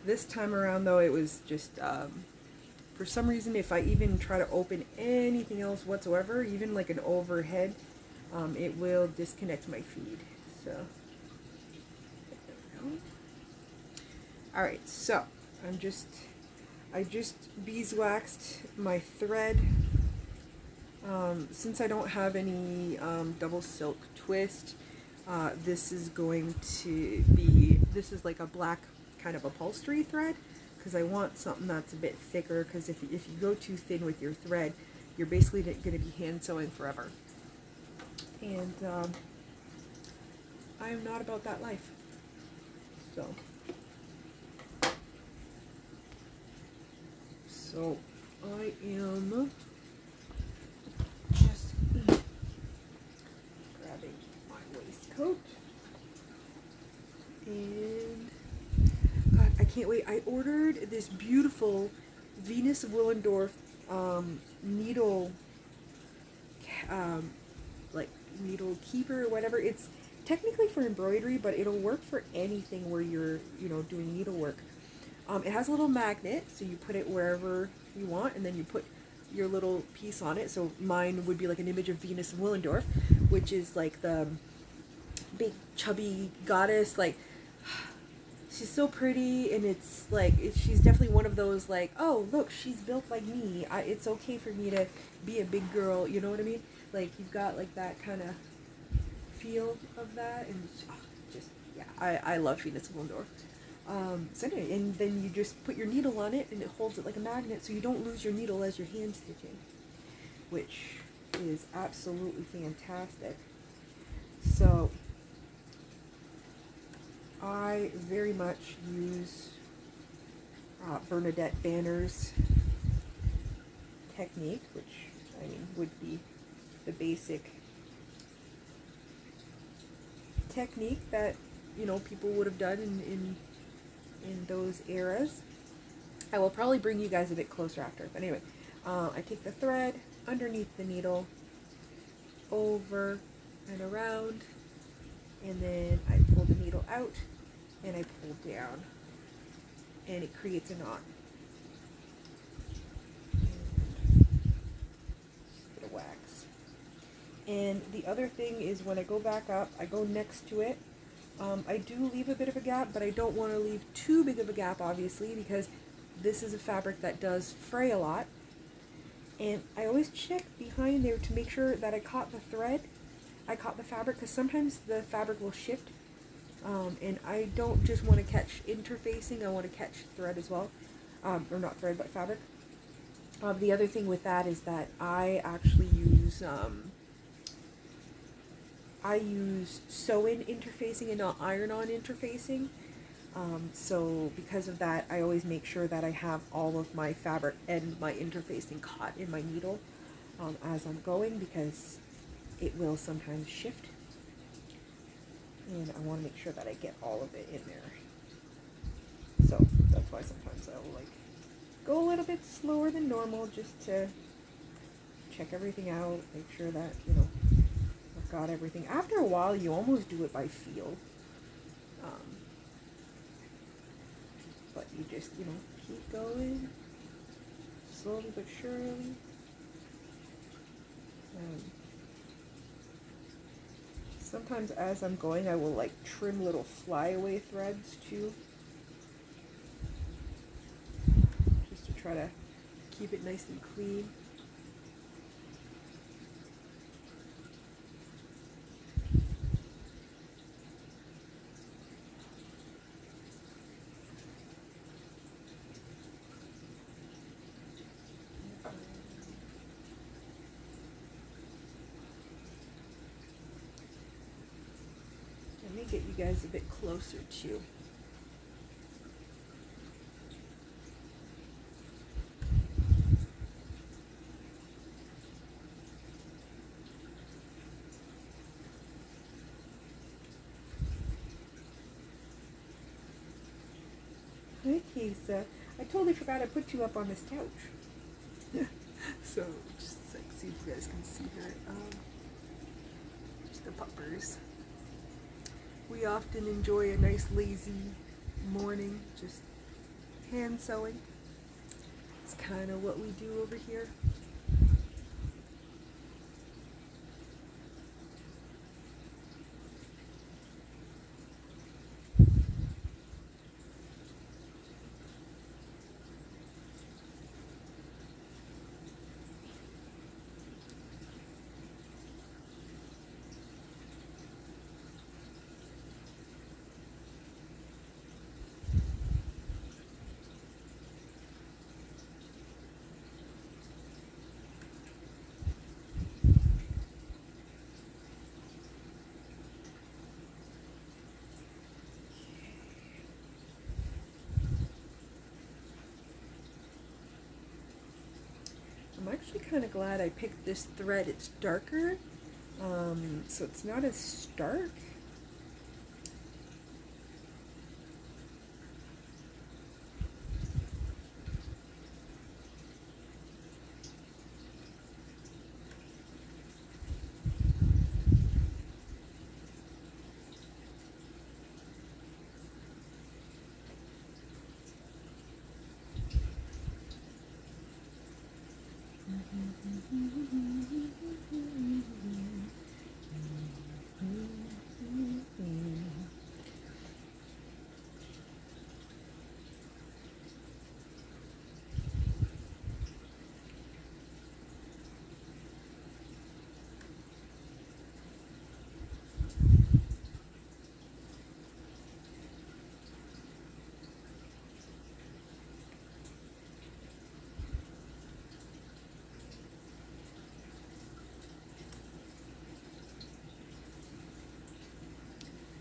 This time around though, it was just, for some reason, if I even try to open anything else whatsoever, even like an overhead, it will disconnect my feed. So, there we go. Alright, so I just beeswaxed my thread. Since I don't have any double silk twist, this is going to be, this is like a black kind of upholstery thread, because I want something that's a bit thicker, because if you go too thin with your thread, you're basically going to be hand sewing forever. And I am not about that life. So I am just grabbing my waistcoat, and God, I can't wait. I ordered this beautiful Venus of Willendorf needle, like needle keeper or whatever. It's technically for embroidery, but it'll work for anything where you're, you know, doing needlework. It has a little magnet, so you put it wherever you want, and then you put your little piece on it. So mine would be like an image of Venus of Willendorf, which is like the big chubby goddess. Like, she's so pretty, and it's like, she's definitely one of those like, oh look, she's built like me. It's okay for me to be a big girl. You know what I mean? Like, you've got like that kind of feel of that, and just yeah, I love Venus of Willendorf. So anyway, and then you just put your needle on it, and it holds it like a magnet, so you don't lose your needle as you're hand stitching, which is absolutely fantastic. So I very much use Bernadette Banner's technique, which I mean would be the basic technique that, you know, people would have done in those eras. I will probably bring you guys a bit closer after, but anyway, I take the thread underneath the needle, over and around, and then I pull the needle out and I pull down, and it creates a knot. Just a bit of wax. And the other thing is, when I go back up, I go next to it. I do leave a bit of a gap, but I don't want to leave too big of a gap, obviously, because this is a fabric that does fray a lot. And I always check behind there to make sure that I caught the thread, I caught the fabric, because sometimes the fabric will shift. And I don't just want to catch interfacing, I want to catch thread as well. Or not thread, but fabric. The other thing with that is that I actually use sew-in interfacing and not iron-on interfacing. So because of that, I always make sure that I have all of my fabric and my interfacing caught in my needle as I'm going, because it will sometimes shift. And I want to make sure that I get all of it in there. So that's why sometimes I'll like go a little bit slower than normal, just to check everything out, make sure that, you know, I've got everything. After a while, you almost do it by feel. But you just, you know, keep going, slowly but surely. Sometimes as I'm going, I will like trim little flyaway threads too, just to try to keep it nice and clean. Let me get you guys a bit closer too. Okay, so I totally forgot I put you up on this couch. So just like, see if you guys can see her. Just the puppers. We often enjoy a nice lazy morning, just hand sewing. It's kind of what we do over here. I'm actually kind of glad I picked this thread. It's darker, so it's not as stark.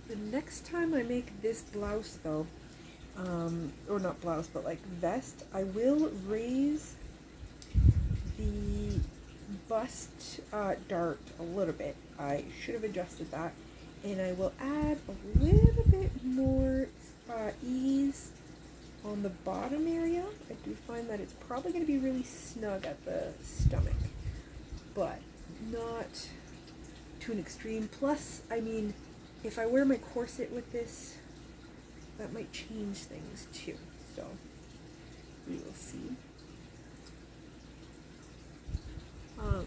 The next time I make this blouse though, or not blouse, but like vest, I will raise the bust dart a little bit. I should have adjusted that. And I will add a little bit more ease on the bottom area. I do find that it's probably going to be really snug at the stomach, but not to an extreme. Plus, I mean, if I wear my corset with this, that might change things too. So we will see.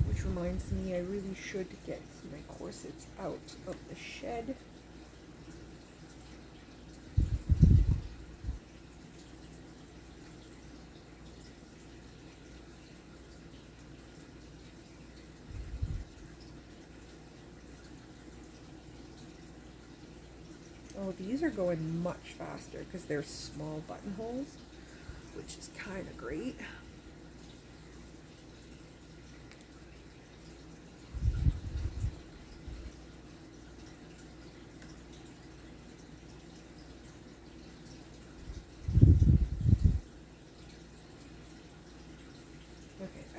Which reminds me, I really should get my corsets out of the shed. Oh, these are going much faster because they're small buttonholes, which is kind of great.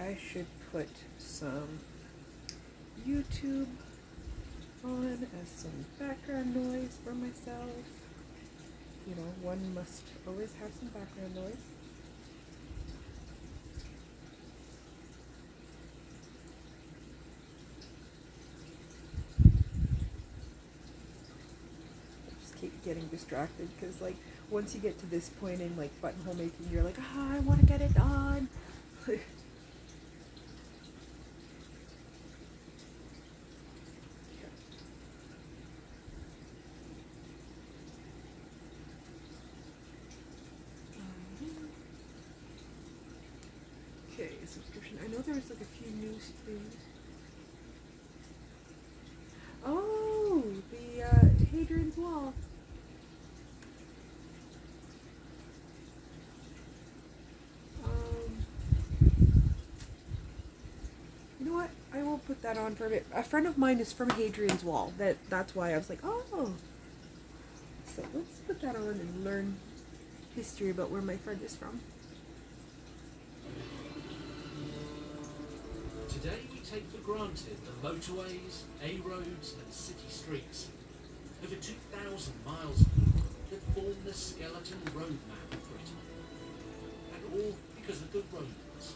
I should put some YouTube on as some background noise for myself. You know, one must always have some background noise. I just keep getting distracted because, like, once you get to this point in, like, buttonhole making, you're like, ah, I want to get it done. Okay, subscription. I know there was like a few new things. Oh, the Hadrian's Wall. You know what? I will put that on for a bit. A friend of mine is from Hadrian's Wall. That's why I was like, oh. So let's put that on and learn history about where my friend is from. Today we take for granted the motorways, A-roads and city streets. Over 2,000 miles of them that form the skeleton road map of Britain. And all because of the Romans,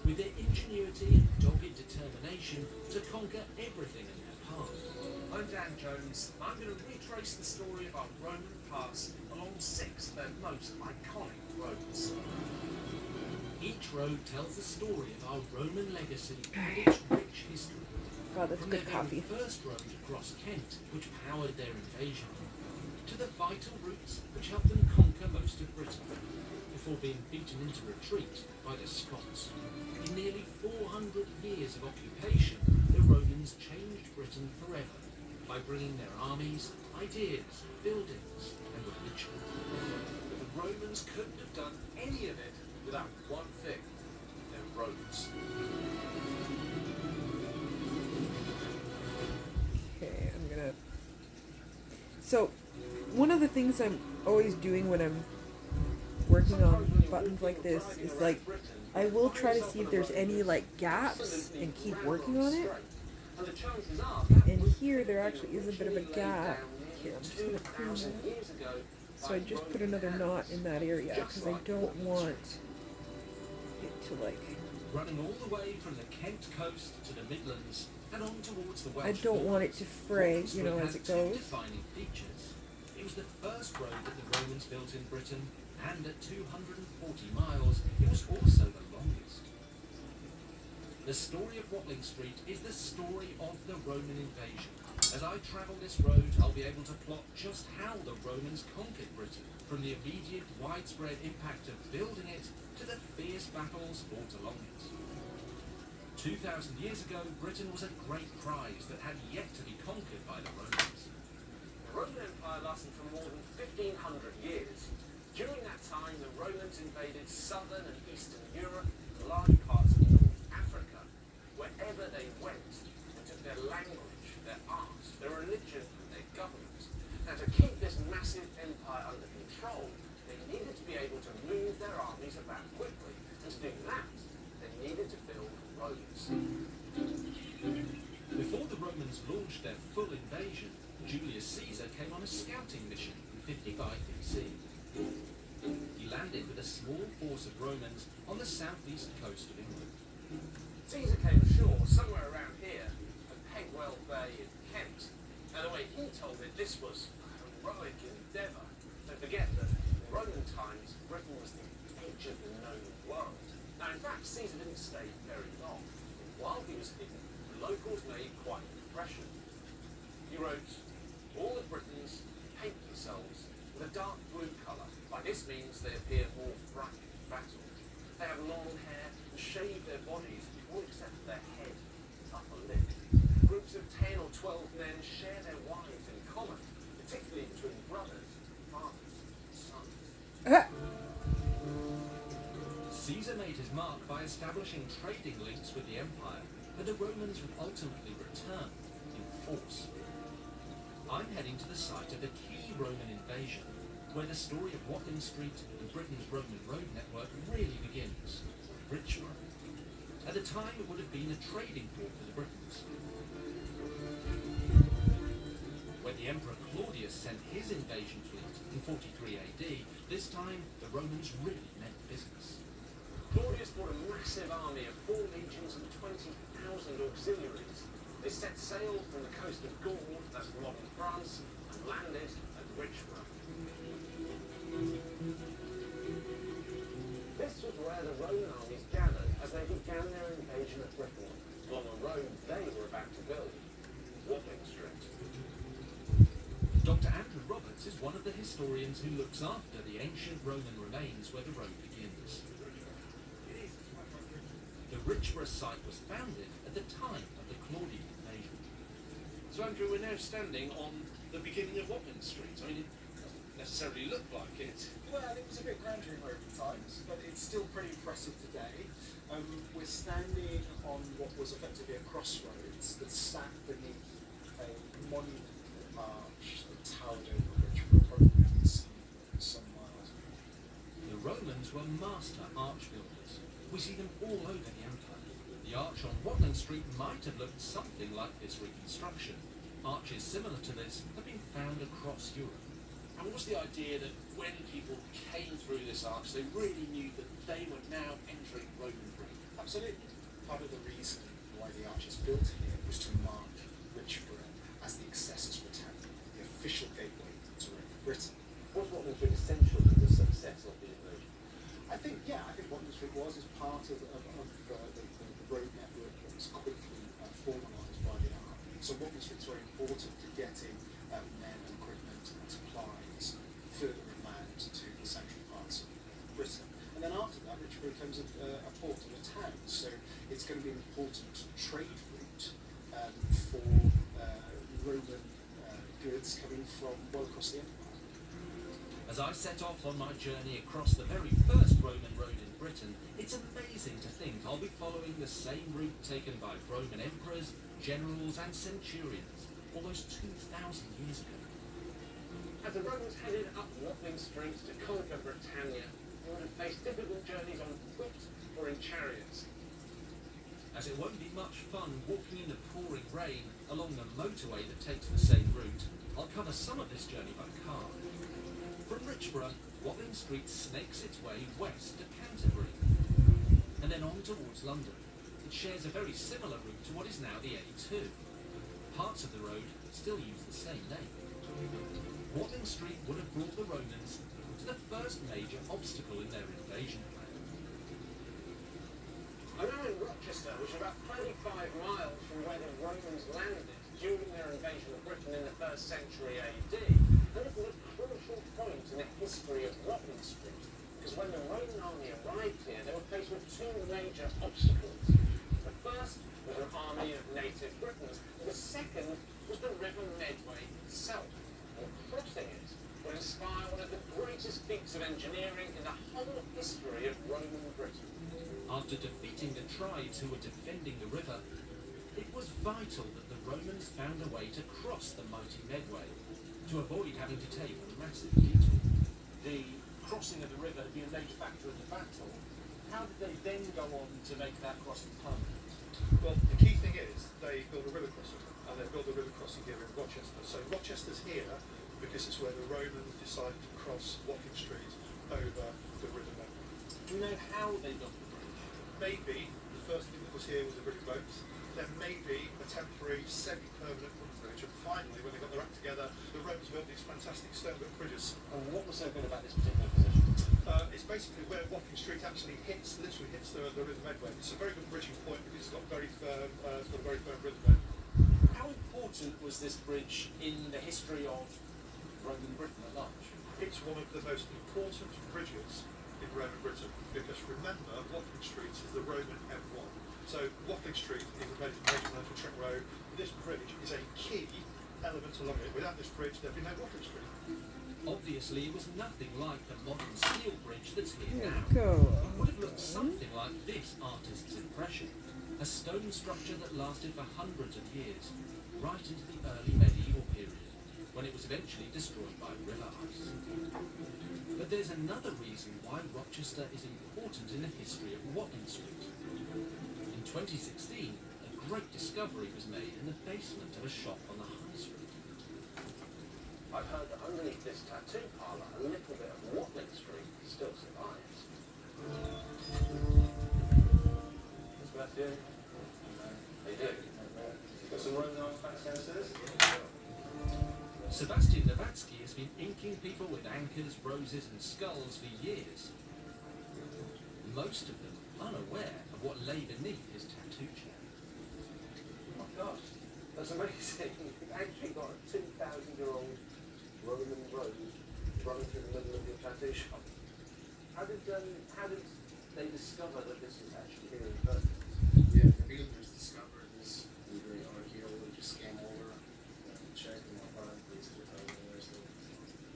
with their ingenuity and dogged determination to conquer everything in their apart. I'm Dan Jones. I'm going to retrace the story of our Roman past along 6 of their most iconic roads. Each road tells the story of our Roman legacy and its rich history. God, that's From good their coffee. very first road across Kent, which powered their invasion, to the vital routes which helped them conquer most of Britain, before being beaten into retreat by the Scots. In nearly 400 years of occupation, the Romans changed Britain forever by bringing their armies, ideas, buildings, and religion. But the Romans couldn't have done any of it without one thing: their roads. Okay, I'm gonna... So, one of the things I'm always doing when I'm working on buttons like this is like, I will try to see if there's any like gaps and keep working on it. And here there actually is a bit of a gap. Here, I'm just gonna clean that. So I just put another knot in that area because I don't want it to like... Running all the way from the Kent coast to the Midlands and on towards the Welsh. I don't want it to fray, you know, as it goes. Defining features. It was the first road that the Romans built in Britain, and at 240 miles, it was also the longest. The story of Watling Street is the story of the Roman invasion. As I travel this road, I'll be able to plot just how the Romans conquered Britain, from the immediate widespread impact of building it to the fierce battles fought along it. 2,000 years ago, Britain was a great prize that had yet to be conquered by the Romans. The Roman Empire lasted for more than 1,500 years. During that time, the Romans invaded southern and eastern Europe, large parts of North Africa. Wherever they went, they took their language, their art, their religion, and their government. Now, to keep this massive empire under control, they needed to be able to move their armies about quickly. And to do that, they needed to build roads. Before the Romans launched their full invasion, Julius Caesar came on a scouting mission in 55 BC. He landed with a small force of Romans on the southeast coast of England. Caesar came ashore somewhere around here at Pegwell Bay in Kent. Now, the way he told it, this was a heroic endeavour. Don't forget that in Roman times, Britain was the edge of the known world. Now, in fact, Caesar didn't stay very long. While he was hidden, the locals made quite an impression. He wrote, "All the Britons paint themselves with a dark blue colour. By this means they appear more bright in battle. They have long hair and shave their bodies, all except their head and upper lip. Groups of 10 or 12 men share their wives in common, particularly between brothers, fathers, and sons." Caesar made his mark by establishing trading links with the empire, but the Romans would ultimately return in force. I'm heading to the site of the key Roman invasion, where the story of Watling Street and Britain's Roman road network really begins, Richmond. At the time, it would have been a trading port for the Britons. When the Emperor Claudius sent his invasion fleet in 43 AD, this time the Romans really meant business. Claudius brought a massive army of 4 legions and 20,000 auxiliaries. They set sail from the coast of Gaul, that's modern France, and landed at Richmond. This was where the Roman armies gathered as they began their invasion of Britain, along a road they were about to build, Watling Street. Dr. Andrew Roberts is one of the historians who looks after the ancient Roman remains where the road begins. The Richborough site was founded at the time of the Claudian invasion. So Andrew, we're now standing on the beginning of Watling Street. I mean, it doesn't necessarily look like it. Well, it was a bit grander in Roman times, but it's still pretty impressive today. We're standing on what was effectively a crossroads that sat beneath a monumental arch that towered over Richmond, probably some miles. The Romans were master arch builders. We see them all over the empire. The arch on Watling Street might have looked something like this reconstruction. Arches similar to this have been found across Europe. And what was the idea that when people came through this arch, they really knew that they were now entering Roman Britain? Absolutely. Part of the reason why the arch is built here was to mark Richborough as the Excessus Britannica, the official gateway to Roman Britain. Was Watling Street essential to the success of the invasion? I think Watling Street was as part of the road network that was quickly formalised by the army. So Watling Street's very important to getting men, equipment and supplies further inland to the central parts of Britain. And then after that, Richborough becomes a port and a town. So it's going to be an important trade route for Roman goods coming from well across the empire. As I set off on my journey across the very first Roman road in Britain, it's amazing to think I'll be following the same route taken by Roman emperors, generals and centurions almost 2,000 years ago. As the Romans headed up Watling Street to conquer Britannia, they would have faced difficult journeys on foot or in chariots. As it won't be much fun walking in the pouring rain along the motorway that takes the same route, I'll cover some of this journey by car. From Richborough, Watling Street snakes its way west to Canterbury, and then on towards London. It shares a very similar route to what is now the A2. Parts of the road still use the same name. Watling Street would have brought the Romans to the first major obstacle in their invasion plan. I'm now in Rochester, which is about 35 miles from where the Romans landed during their invasion of Britain in the 1st century AD. And this is a crucial point in the history of Watling Street, because when the Roman army arrived here, they were faced with two major obstacles. The first was an army of native Britons, and the second was the River Medway itself. And crossing it would inspire one of the greatest feats of engineering in the whole history of Roman Britain. After defeating the tribes who were defending the river, it was vital that the Romans found a way to cross the mighty Medway, to avoid having to take a massive detour. The crossing of the river had been a major factor in the battle. How did they then go on to make that crossing permanent? Well, the key thing is they built a river crossing, and they built a river crossing here in Rochester. So Rochester's here because it's where the Romans decided to cross Watling Street over the River Medway. Do you know how they built the bridge? Maybe the first thing that was here was a bridge boat, then maybe a temporary semi-permanent wooden bridge, and finally, when they got their act together, the Romans built these fantastic stone-built bridges. And what was so good about this particular position? It's basically where Watling Street actually literally hits the River Medway. It's a very good bridging point because it's got a very firm riverbed. How important was this bridge in the history of Roman Britain at large? It's one of the most important bridges in Roman Britain because remember, Watling Street is the Roman M1. So Watling Street is a major national trek road. This bridge is a key element along it. Without this bridge, there'd be no Watling Street. Obviously, it was nothing like the modern steel bridge that's here There now. we go. It would have looked something like this artist's impression. A stone structure that lasted for hundreds of years, right into the early medieval period, when it was eventually destroyed by river ice. But there's another reason why Rochester is important in the history of Watling Street. In 2016, a great discovery was made in the basement of a shop on the High Street. I've heard that underneath this tattoo parlour, a little bit of Watling Street still survives. Miss Matthew? They do. Got some Roman artifacts downstairs? Sebastian Novatsky has been inking people with anchors, roses and skulls for years. Most of them unaware of what lay beneath his tattoo chair. Oh my gosh, that's amazing. You've actually got a 2,000-year-old Roman road running through the middle of your tattoo shop. How did they discover that this was actually here in person? Yeah, the builders discovered this. We are here, we just came over and checked, and apparently it's 2,000 years old.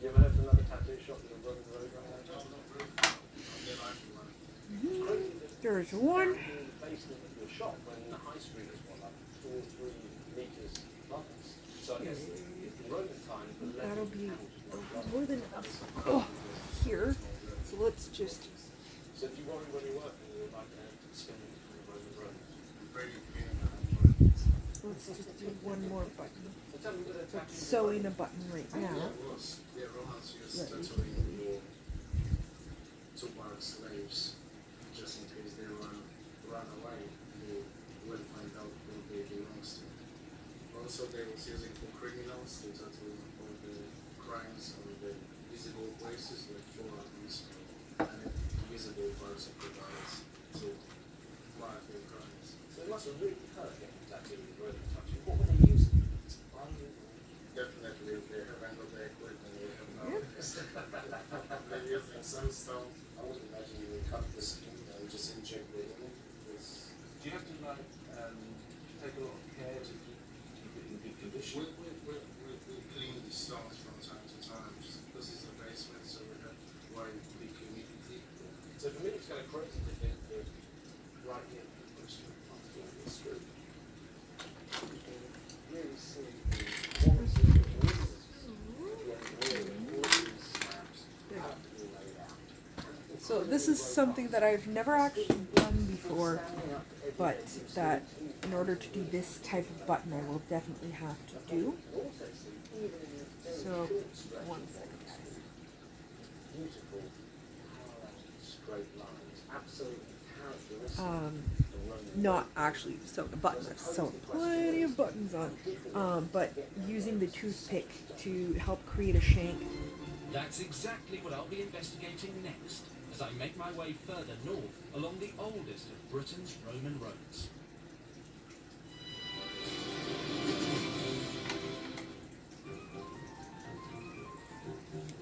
You ever heard of another tattoo shop with a Roman road running out? No, not really. They're actually one. It's crazy that There's one. in the basement of your shop when the high street is what, like 2 or 3 meters above us. So I guess in Roman times the That'll be legend more than enough here. So let's just. So do you worry when you're working you're like spinning from the Roman road? Very clean. Let's just do one more button. So tell me what they're It's sewing a button right now. Yeah, it was. The Romans used Right. tattooing to mark slaves, just in case they run away. They will find out who they belongs to. Also, they was using for criminals to tattoo all the crimes on the visible places, like forearms and visible parts of the bodies to mark the crimes. So it must have really hurt getting tattooed with Roman tattoo. What were they using? Definitely, they have handled the equipment, they have no. They're using some stone. I would imagine you would cut the skin and just inject the ink. Do you have to take a lot of care to keep it in good condition? We clean the stones from time to time, just because it's a basement, so we have quite big humidity. So for me, it's kind of crazy to think that right here, this screw, you can really see the quality of the wheels. So this is something that I've never actually done before, but that in order to do this type of button I will definitely have to do. So, 1 second guys. Beautiful, straight lines, absolutely characteristic. Not actually sewing a button, I've sewn plenty of buttons on, but using the toothpick to help create a shank. That's exactly what I'll be investigating next, as I make my way further north along the oldest of Britain's Roman roads.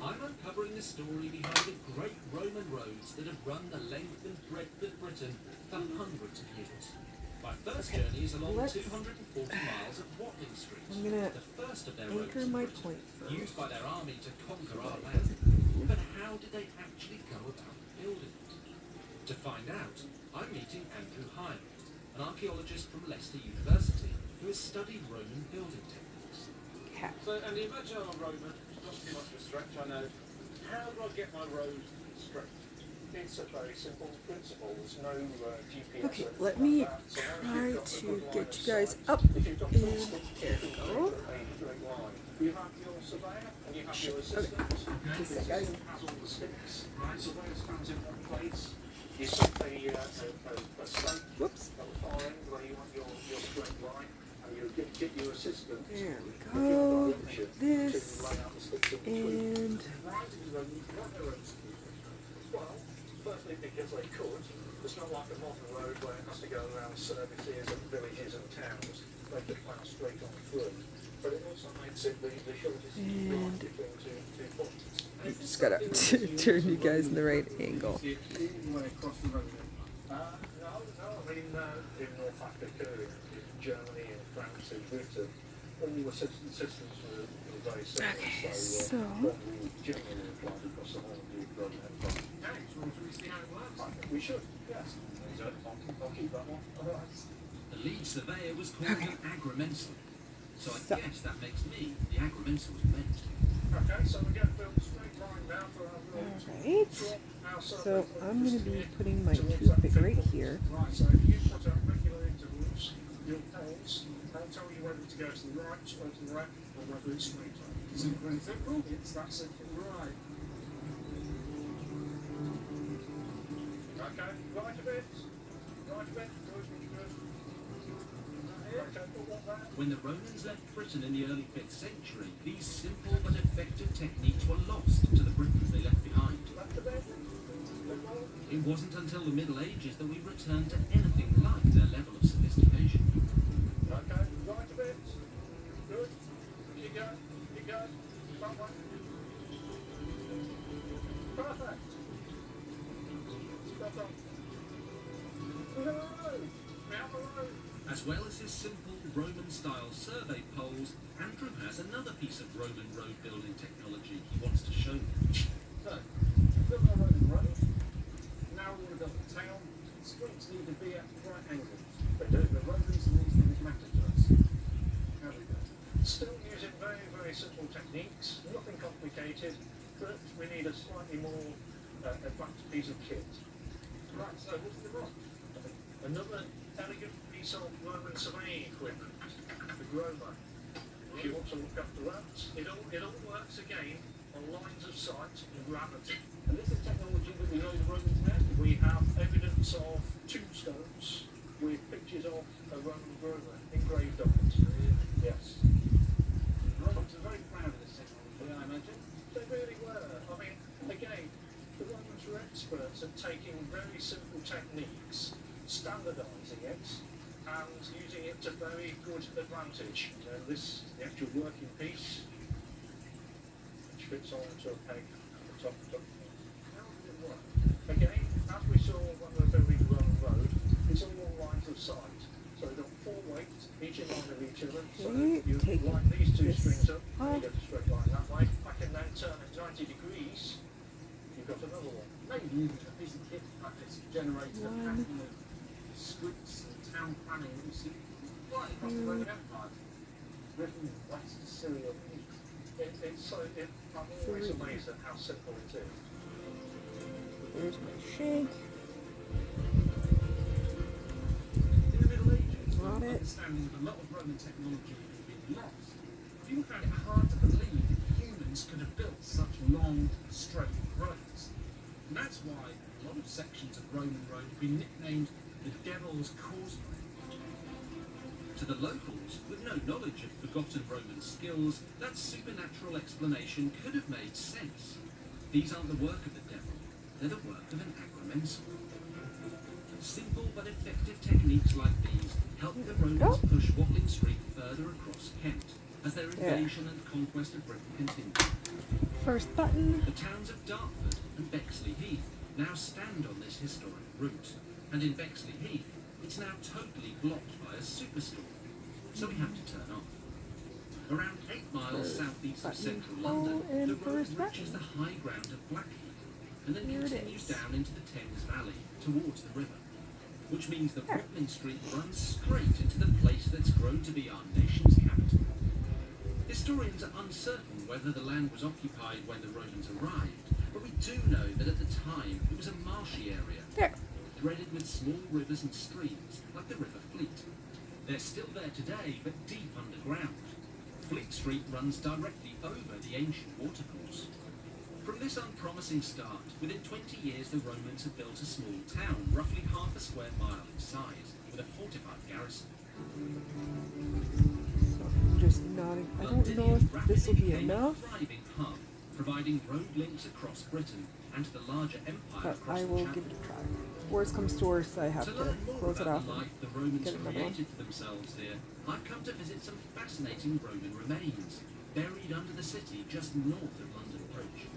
I'm uncovering the story behind the great Roman roads that have run the length and breadth of Britain for hundreds of years. My first journey is along 240 miles of Watling Street, I'm gonna the first of their roads anchor in my Britain, point first. used by their army to conquer our land. But how did they actually go about building it? To find out, I'm meeting Andrew Hine, an archaeologist from Leicester University who has studied Roman building techniques. So, and imagine I'm a Roman, not too much of a stretch, I know. How do I get my road straight? It's a very simple principle. There's no GPS. Okay, let me try to get you guys up, and there we go. You have your surveyor and you have your assistant. Okay, just a sec, guys. Has all the sticks. Right, surveyor stands in one place. You set a stake Whoops. at the far end where you want your straight line, and you get your assistant. There we go. This, and Well, firstly because they could. It's not like a modern road where it has to go around services and villages and towns. They could plough straight on through. But it also makes it the shortest line between two points. I just gotta turn you guys in the right angle. No, I mean, in North Africa, in Germany, in France, in Britain, all the systems were very similar. Okay, so so we generally applied across the whole of the Roman Empire. Okay, so we see how it works? I think we should, yes. I'll keep that one. All right. The lead surveyor was called an agrimensor, so I guess that makes me the agrimensor's mate. Okay, so we get the straight line now for our roads. alright, so I'm going to be putting my toothpick right here. Right, so if you put up regular intervals, your poles, I'll tell you whether to go to the right or to the left, or whether it's straight line. Simple and simple, it's that simple. Right. Okay, right a bit. Right a bit. Good, good. Okay, put that there. When the Romans left Britain in the early 5th century, these simple but effective techniques were lost to the Britons they left behind. Left a bit. It wasn't until the Middle Ages that we returned to anything like their level of sophistication. Okay, right a bit. Good. Keep going. Keep going. That way. Perfect. Spot on. Hooray! Out the road. As well as his simple Roman-style survey poles, Andrew has another piece of Roman road building technology he wants to show me. So, built our Roman road. Now we want to build a town. Streets need to be at right angles. They do. The Romans and these things matter to us. How do we go? Still using very, very simple techniques. Nothing complicated, but we need a slightly more advanced piece of kit. Right, so what's the rock? Another elegant piece of Roman surveying equipment, the Grover. If you want to look after that, it all works again on lines of sight and gravity. And this is technology that we know the Romans had. We have evidence of tombstones with pictures of a Roman Grover engraved on it. Yes. taking very simple techniques, standardising it, and using it to very good advantage. And this is the actual working piece, which fits onto a peg at the top of the. How does it work? Again, as we saw when we were building the road, it's all lines of sight. So we've got 4 weights, each in line with each other. So you line these 2 strings up, and you get a straight line that way. I can then turn it 90 degrees. You've got another one. Maybe even a piece of kit practice generates a pattern of scripts and town planning that we see right across the Roman Empire. Written west Syria. I'm always amazed at how simple it is. There's my shank. In the Middle Ages, Got the it. understanding of a lot of Roman technology had been lost. People found it hard to believe that humans could have built such long, straight roads. And that's why a lot of sections of Roman road have been nicknamed the Devil's Causeway. To the locals, with no knowledge of forgotten Roman skills, that supernatural explanation could have made sense. These aren't the work of the devil, they're the work of an agrimensor. Simple but effective techniques like these helped the Romans push Watling Street further across Kent, as their invasion and conquest of Britain continued. First button. The towns of Dartford and Bexley Heath now stand on this historic route, and in Bexley Heath, it's now totally blocked by a superstorm, so we have to turn off. Around 8 miles southeast of central London, the road reaches the high ground of Blackheath, and then continues down into the Thames Valley towards the river, which means that Watling Street runs straight into the place that's grown to be our nation's capital. Historians are uncertain whether the land was occupied when the Romans arrived, but we do know that at the time it was a marshy area, threaded with small rivers and streams, like the River Fleet. They're still there today, but deep underground. Fleet Street runs directly over the ancient watercourse. From this unpromising start, within 20 years the Romans had built a small town, roughly half a square mile in size, with a fortified garrison. Just nodding. I don't know if this will be enough, A thriving hub, providing road links across Britain and the larger empire but across I the will Channel. give it a try. Worst comes to worst, I have To to learn more close it about off the and life the Romans get another one. created for themselves here, I've come to visit some fascinating Roman remains, buried under the city just north of London Bridge.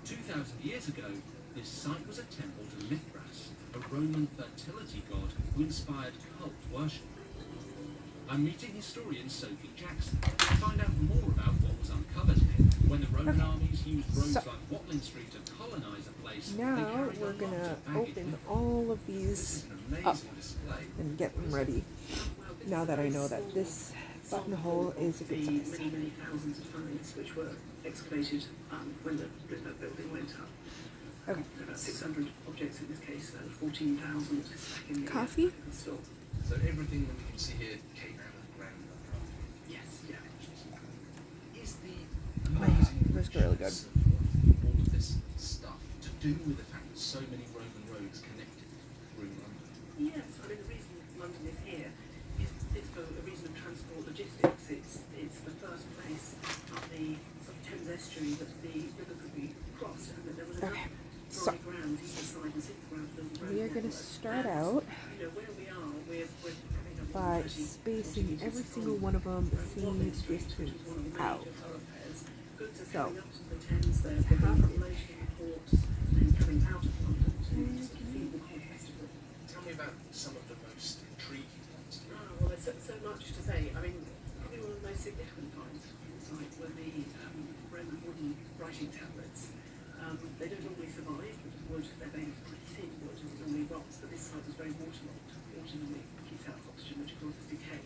2,000 years ago, this site was a temple to Mithras, a Roman fertility god who inspired cult worship. I'm meeting historian Sophie Jackson to find out more about what was uncovered here when the Roman armies used roads like Watling Street to colonise a place. Now we're gonna open all of these up and get them ready. Now that I know that this buttonhole is a good size. Many thousands of finds which were excavated when the Brickbat building went up. Okay. About 600 objects in this case, 14,000 back in the Coffee? store. So everything that we can see here came out of the ground. Yes, yeah. Is the amazing That's really good. richness of all of this stuff to do with the fact that so many Roman roads connected through London? Yes, I mean the reason London is here is for a reason of transport logistics. It's the first place up the sort of Thames estuary that the river could be crossed, and that there was enough dry ground either side and single ground to build the road We are going to network. start And, out you know, where we are, we're coming up by with 30, spacing 40 every meters single from one of them Watling feed Street, which distance is one of the out. major thoroughfares. Goods are So, coming up to the Thames, they're half getting it. population reports and coming out of London to sort of feed the conquest of Britain. Tell me about some of the most intriguing ones. Well, there's so much to say. I mean, probably one of the most significant finds on the site were the Roman wooden writing tablets. They don't normally survive because wood, they're made of pretty thin wood and it normally rots, but this site was very waterlogged. Water normally keeps out oxygen, which causes decay.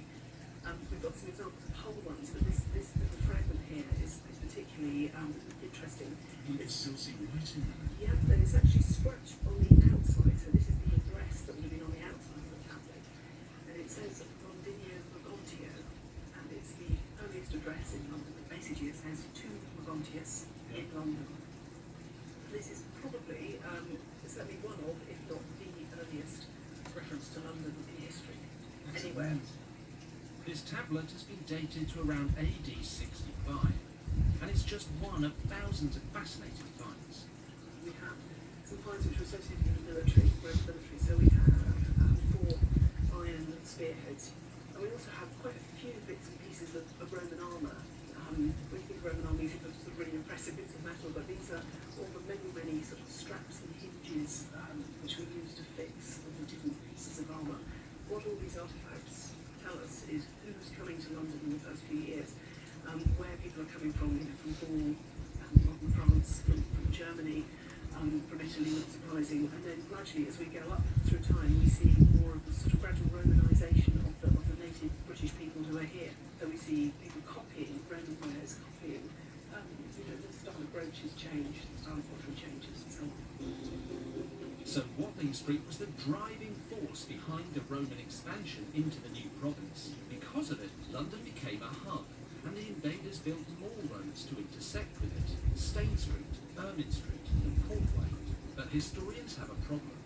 We've got some examples of whole ones, but this little fragment here is particularly interesting. You can still see writing there. Yeah, but it's actually scratched on the outside, so this is the address that would have been on the outside of the tablet. And it says Rondinio Mogontio, and it's the earliest address in London. Basically, it says to Mogontius in London. This is probably, certainly one of, if not the earliest reference to London in history, anywhere. This tablet has been dated to around AD 65, and it's just one of thousands of fascinating finds. We have some finds which were associated with the military, Roman military. So we have 4 iron spearheads. And we also have quite a few bits and pieces of Roman armour. When you think of Roman armour, you think of sort of really impressive bits of metal, but these are all the many sort of straps and hinges which were used to fix the different pieces of armour. What all these artefacts tell us is who's coming to London in the first few years, where people are coming from, from Gaul, modern France, from Germany, from Italy, not surprising, and then gradually as we go up through time we see more of the sort of gradual Romanisation of the native British people who are here. So we see people copying Roman wares, copying, the style of brooches change, the style of pottery changes and so on. So Watling Street was the driving force behind the Roman expansion into the new province. Because of it, London became a hub, and the invaders built more roads to intersect with it: Stane Street, Ermine Street, and Portway. But historians have a problem.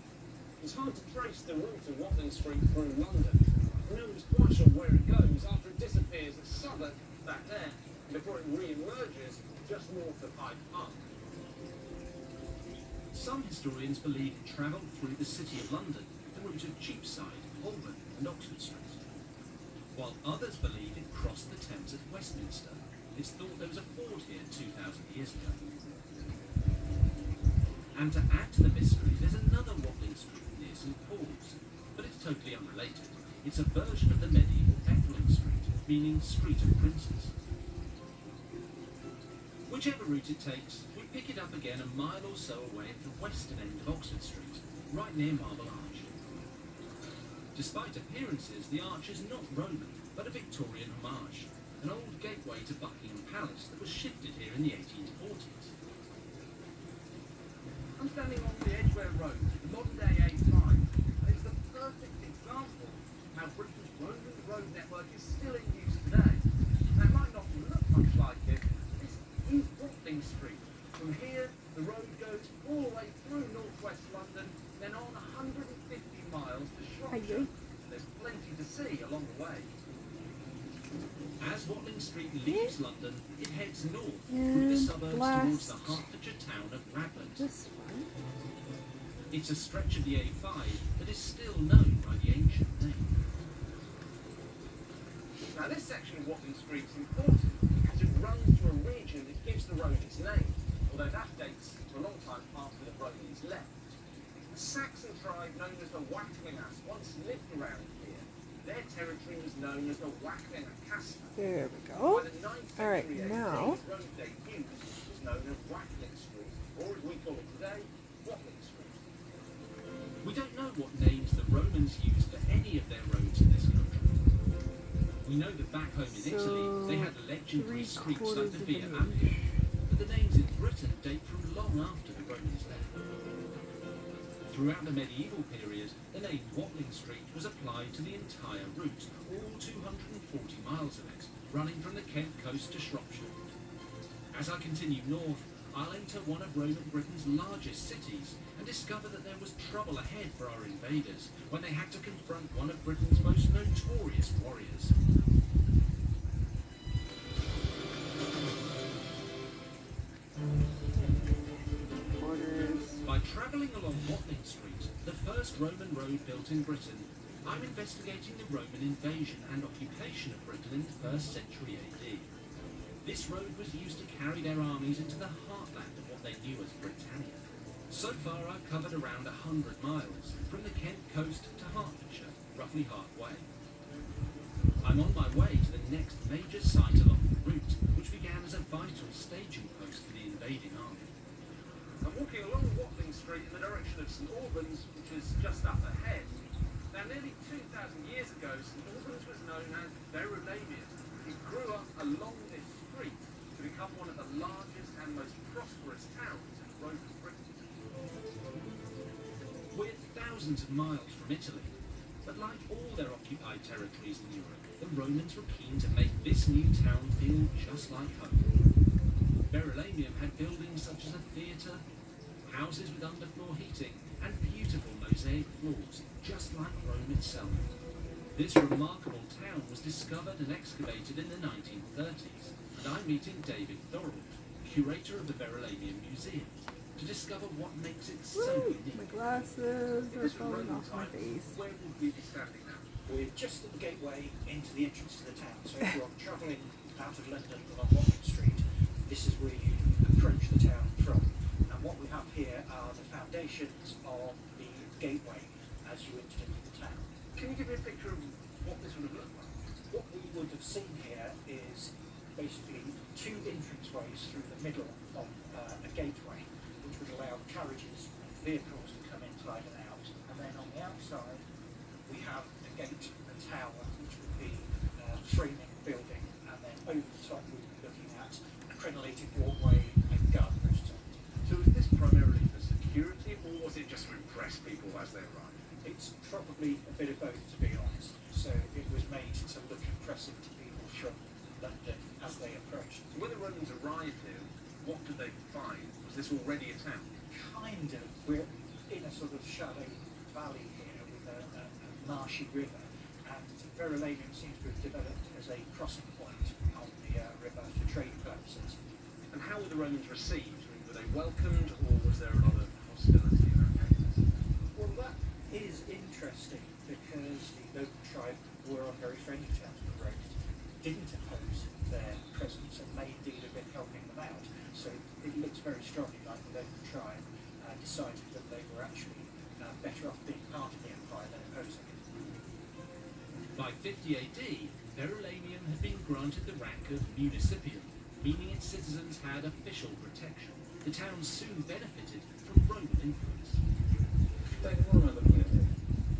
It's hard to trace the route of Watling Street through London. No one's quite sure where it goes after it disappears at Southwark, back there, before it re-emerges just north of Hyde Park. Some historians believe it travelled through the City of London, the route of Cheapside, Holborn, and Oxford Street, while others believe it crossed the Thames at Westminster. It's thought there was a ford here 2,000 years ago. And to add to the mystery, there's another Watling Street near St Paul's, but it's totally unrelated. It's a version of the medieval Etheling Street, meaning Street of Princes. Whichever route it takes, we pick it up again a mile or so away at the western end of Oxford Street, right near Marble Arch. Despite appearances, the arch is not Roman, but a Victorian homage, an old gateway to Buckingham Palace that was shifted here in the 1840s. I'm standing on the Edgware Road, the modern-day A5, and it's the perfect example of how Britain's Roman road network is still in use today. Now, it might not look much like it, but this is Watling Street. From here, the road goes all the way through northwest London, then on 150 miles to Shropshire. There's plenty to see along the way. As Watling Street leaves London, it heads north through the suburbs towards the Hertfordshire town of Ragland. This one. It's a stretch of the A5 that is still known by the ancient name. Now, this section of Watling Street is important because it runs through a region that gives the road its name, although that dates to a long time after the Romans left. A Saxon tribe known as the Wacklingas once lived around here. Their territory was known as the Wacklinger Castle. There we go. By the 9th All right, century now. AD, the road they used was known as Wackling Street, or as we call it today, Watling Street. We don't know what names the Romans used for any of their roads in this country. We know that back home in Italy, they had legendary streets like the Via Appia, but the names in Britain date from long after the Romans left. Throughout the medieval period, the name Watling Street was applied to the entire route, all 240 miles of it, running from the Kent coast to Shropshire. As I continue north, I'll enter one of Roman Britain's largest cities and discover that there was trouble ahead for our invaders when they had to confront one of Britain's most notorious warriors. By travelling along Watling Street, the first Roman road built in Britain, I'm investigating the Roman invasion and occupation of Britain in the 1st century AD. This road was used to carry their armies into the heartland of what they knew as Britannia. So far I've covered around 100 miles, from the Kent coast to Hertfordshire, roughly halfway. I'm on my way to the next major site along the route, which began as a vital staging post for the invading army. I'm walking along Watling Street in the direction of St Albans, which is just up ahead. Now, nearly 2,000 years ago, St Albans was known as Verulamium. It grew up along this street to become one of the largest and most prosperous towns in Roman Britain. We're thousands of miles from Italy, but like all their occupied territories in Europe, the Romans were keen to make this new town feel just like home. Verulamium had buildings such as a theatre, houses with underfloor heating, and beautiful mosaic floors, just like Rome itself. This remarkable town was discovered and excavated in the 1930s, and I'm meeting David Thorold, curator of the Verulamium Museum, to to discover what makes it so Woo! unique. My glasses If are this were falling Roman off my times, face. where would we be standing now? We're just at the gateway into the entrance to the town. So if you're travelling out of London along Watling Street, this is where you approach the town from. And what we have here are the foundations of the gateway as you enter into the town. Can you give me a picture of what this would have looked like? What we would have seen here is basically two entranceways through the middle of a gateway, which would allow carriages and vehicles to come inside and out. And then on the outside, we have a gate, a tower, which would be a framing building, and then over the top we'd be looking at a crenellated walkway and garden rooster. So is this primarily for security, or was it just to impress people as they arrived? It's probably a bit of both, to be honest. So it was made to look impressive to people from London as they approached. So when the Romans arrived here, what did they find? Was this already a town? Kind of. We're in a sort of shallow valley here with a marshy river, and Verulamium seems to have developed as a crossing point on the river for trade purposes. And how were the Romans received? Were they welcomed, or was there a lot of hostility in that case? Well, that is interesting because the local tribe were on very friendly terms with the Romans, didn't oppose their presence, and may indeed have been helping them out. So it looks very strongly like the local tribe decided that they were actually better off being part of the empire than opposing it. By 50 AD, Verulamium had been granted the rank of municipium, meaning its citizens had official protection. The town soon benefited from Roman influence. David, what am I looking at here?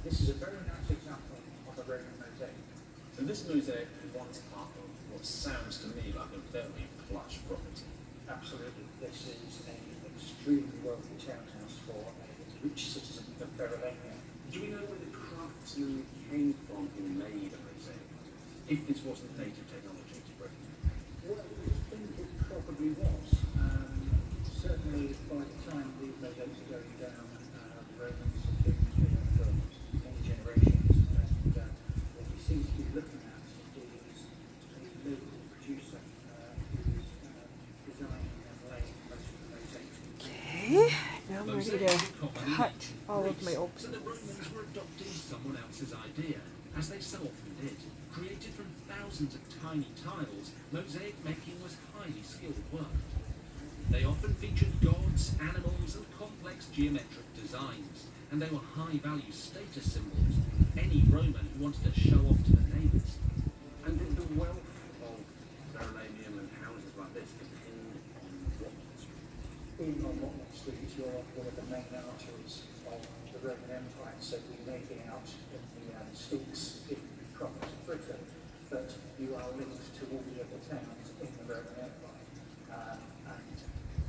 This is a very nice example of a Roman mosaic. So this mosaic once part of what sounds to me like a very plush property. Absolutely. This is an extremely wealthy townhouse for a rich citizen of Verulamium. Do we know where the craftsman came from who made a mosaic? If this wasn't native technology to Britain. Well, I think it probably was. Certainly by the time these mosaics are going down, the Romans have been here for many generations, and what we seem to be looking at is a local producer who's designing and laying most of the mosaics. Okay, now I'm ready to cut all of my So the openings. Romans were adopting someone else's idea, as they so often did. Created from thousands of tiny tiles, mosaic making was highly skilled work. They often featured gods, animals, and complex geometric designs, and they were high-value status symbols. Any Roman who wanted to show off to their neighbours. And did the wealth of Verulamium and houses like this depend on Watling Street? In on Watling Street, you're one of the main arteries of the Roman Empire, so we may be out in the sticks in the province of Britain, but you are linked to all the other towns in the Roman Empire. And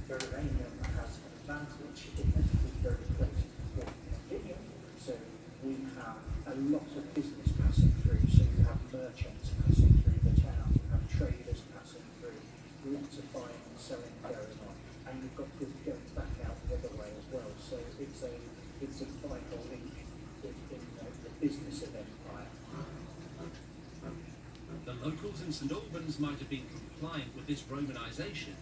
Verulamium has an advantage in that it is very close to Watling. So we have a lot of business passing through, so you have merchants passing through the town, you have traders passing through, lots of buying and selling going on, and you've got goods going back out the other way as well. So it's a vital link in the business of empire. The locals in St Albans might have been compliant with this Romanisation,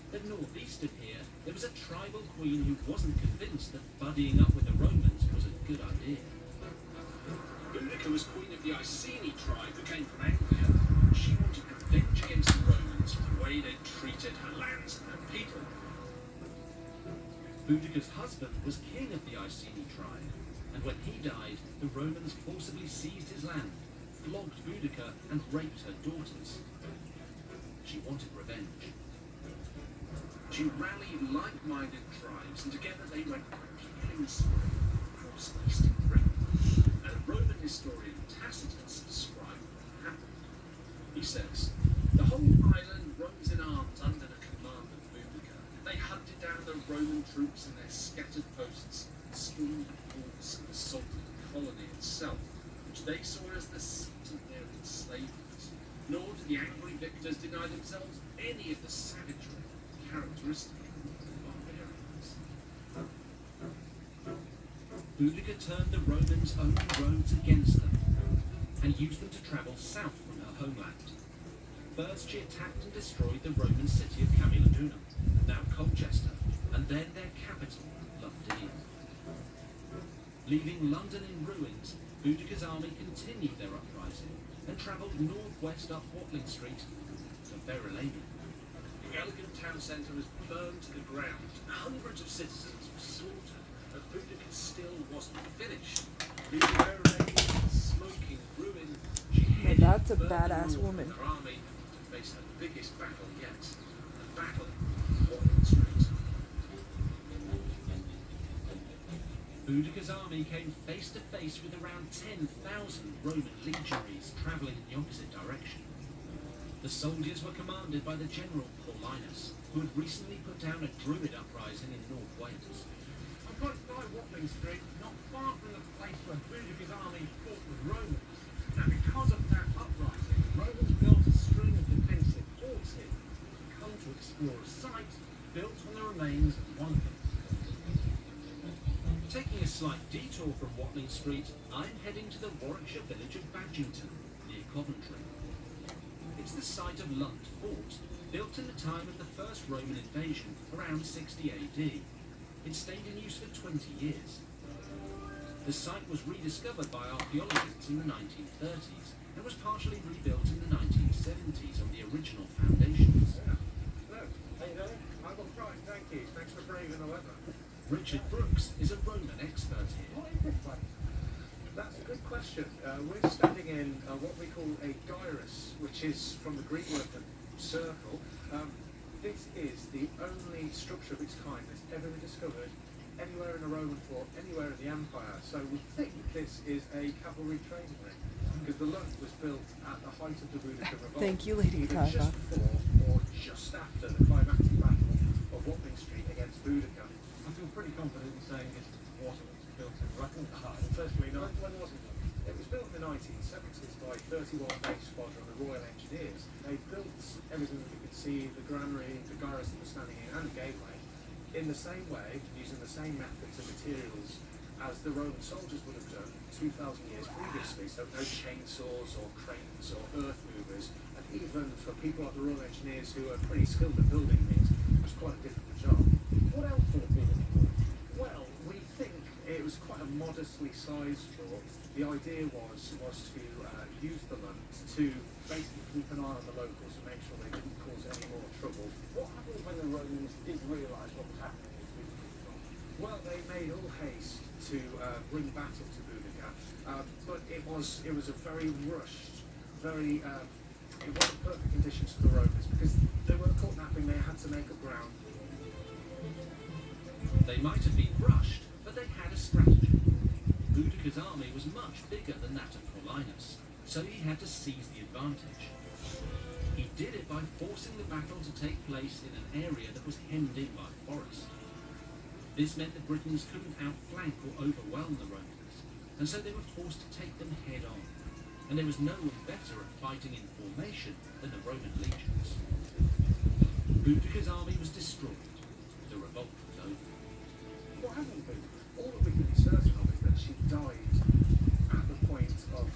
but northeast of here, there was a tribal queen who wasn't convinced that buddying up with the Romans was a good idea. Boudica was queen of the Iceni tribe who came from Anglia. She wanted revenge against the Romans for the way they'd treated her lands and her people. Boudica's husband was king of the Iceni tribe, and when he died, the Romans forcibly seized his land, flogged Boudica, and raped her daughters. She wanted revenge. She rallied like-minded tribes, and together they went on a killing spree across eastern Britain. And Roman historian Tacitus described what happened. He says, "The whole island rose in arms under the command of Boudica. They hunted down the Roman troops in their scattered posts, and stormed the forts and assaulted the colony itself, which they saw as the seat of their enslavement. Nor did the angry victors deny themselves any of the savagery characteristic of the barbarians." Boudica turned the Romans' own roads against them, and used them to travel south from her homeland. First, she attacked and destroyed the Roman city of Camulodunum, now Colchester, and then their capital, Londinium. Leaving London in ruins, Boudicca's army continued their uprising and travelled northwest up Watling Street to Verulamium. The elegant town centre was burned to the ground. Hundreds of citizens were slaughtered, but Boudicca still wasn't finished. Leaving Verulamium in smoking ruin, she headed that's a further badass north woman. with her army to face her biggest battle yet, the Battle of Watling Street. Boudicca's army came face to face with around 10,000 Roman legionaries travelling in the opposite direction. The soldiers were commanded by the general Paulinus, who had recently put down a Druid uprising in North Wales. I'm close by Watling Street, not far from the place where Boudicca's army fought with Romans. Now, because of that uprising, the Romans built a string of defensive forts here. Come to explore a site built on the remains of one of them. Taking a slight detour from Watling Street, I'm heading to the Warwickshire village of Badgington, near Coventry. It's the site of Lund Fort, built in the time of the first Roman invasion, around 60 AD. It stayed in use for 20 years. The site was rediscovered by archaeologists in the 1930s and was partially rebuilt in the 1970s on the original foundations. Hello, how you doing? I'm all right, thank you. Thanks for braving the weather. Richard Brooks is a Roman expert here. What is this place? That's a good question. We're standing in what we call a gyrus, which is from the Greek word for circle. This is the only structure of its kind that's ever been discovered anywhere in a Roman fort, anywhere in the empire. So we think this is a cavalry training ring, because the Lund was built at the height of the Boudicca revolt. Thank you, Lady either Gaga. just before or just after the climactic battle of Watling Street against Boudicca. I feel pretty confident in saying it wasn't built in Rutland. Certainly not. When was it? It was built in the 1970s by 31 Base Squadron of the Royal Engineers. They built everything that you could see, the granary, the gyrus that we're standing in, and the gateway, in the same way, using the same methods and materials as the Roman soldiers would have done 2,000 years previously. So no chainsaws or cranes or earth movers, and even for people like the Royal Engineers who are pretty skilled at building things, it was quite a difficult job. What else would it be? Well, we think it was quite a modestly sized fort. The idea was to use the Lund to basically keep an eye on the locals and make sure they didn't cause any more trouble. What happened when the Romans did realise what was happening in Boudicca? Well, they made all haste to bring battle to Boudicca, but it was a very rushed, very it wasn't perfect conditions for the Romans because they were caught napping. They had to make up ground. They might have been rushed, but they had a strategy. Boudicca's army was much bigger than that of Paulinus, so he had to seize the advantage. He did it by forcing the battle to take place in an area that was hemmed in by forest. This meant the Britons couldn't outflank or overwhelm the Romans, and so they were forced to take them head on. And there was no one better at fighting in formation than the Roman legions. Boudicca's army was destroyed. The revolt was over. What happened to Boudicca? All that we can be certain of is that she died at the point of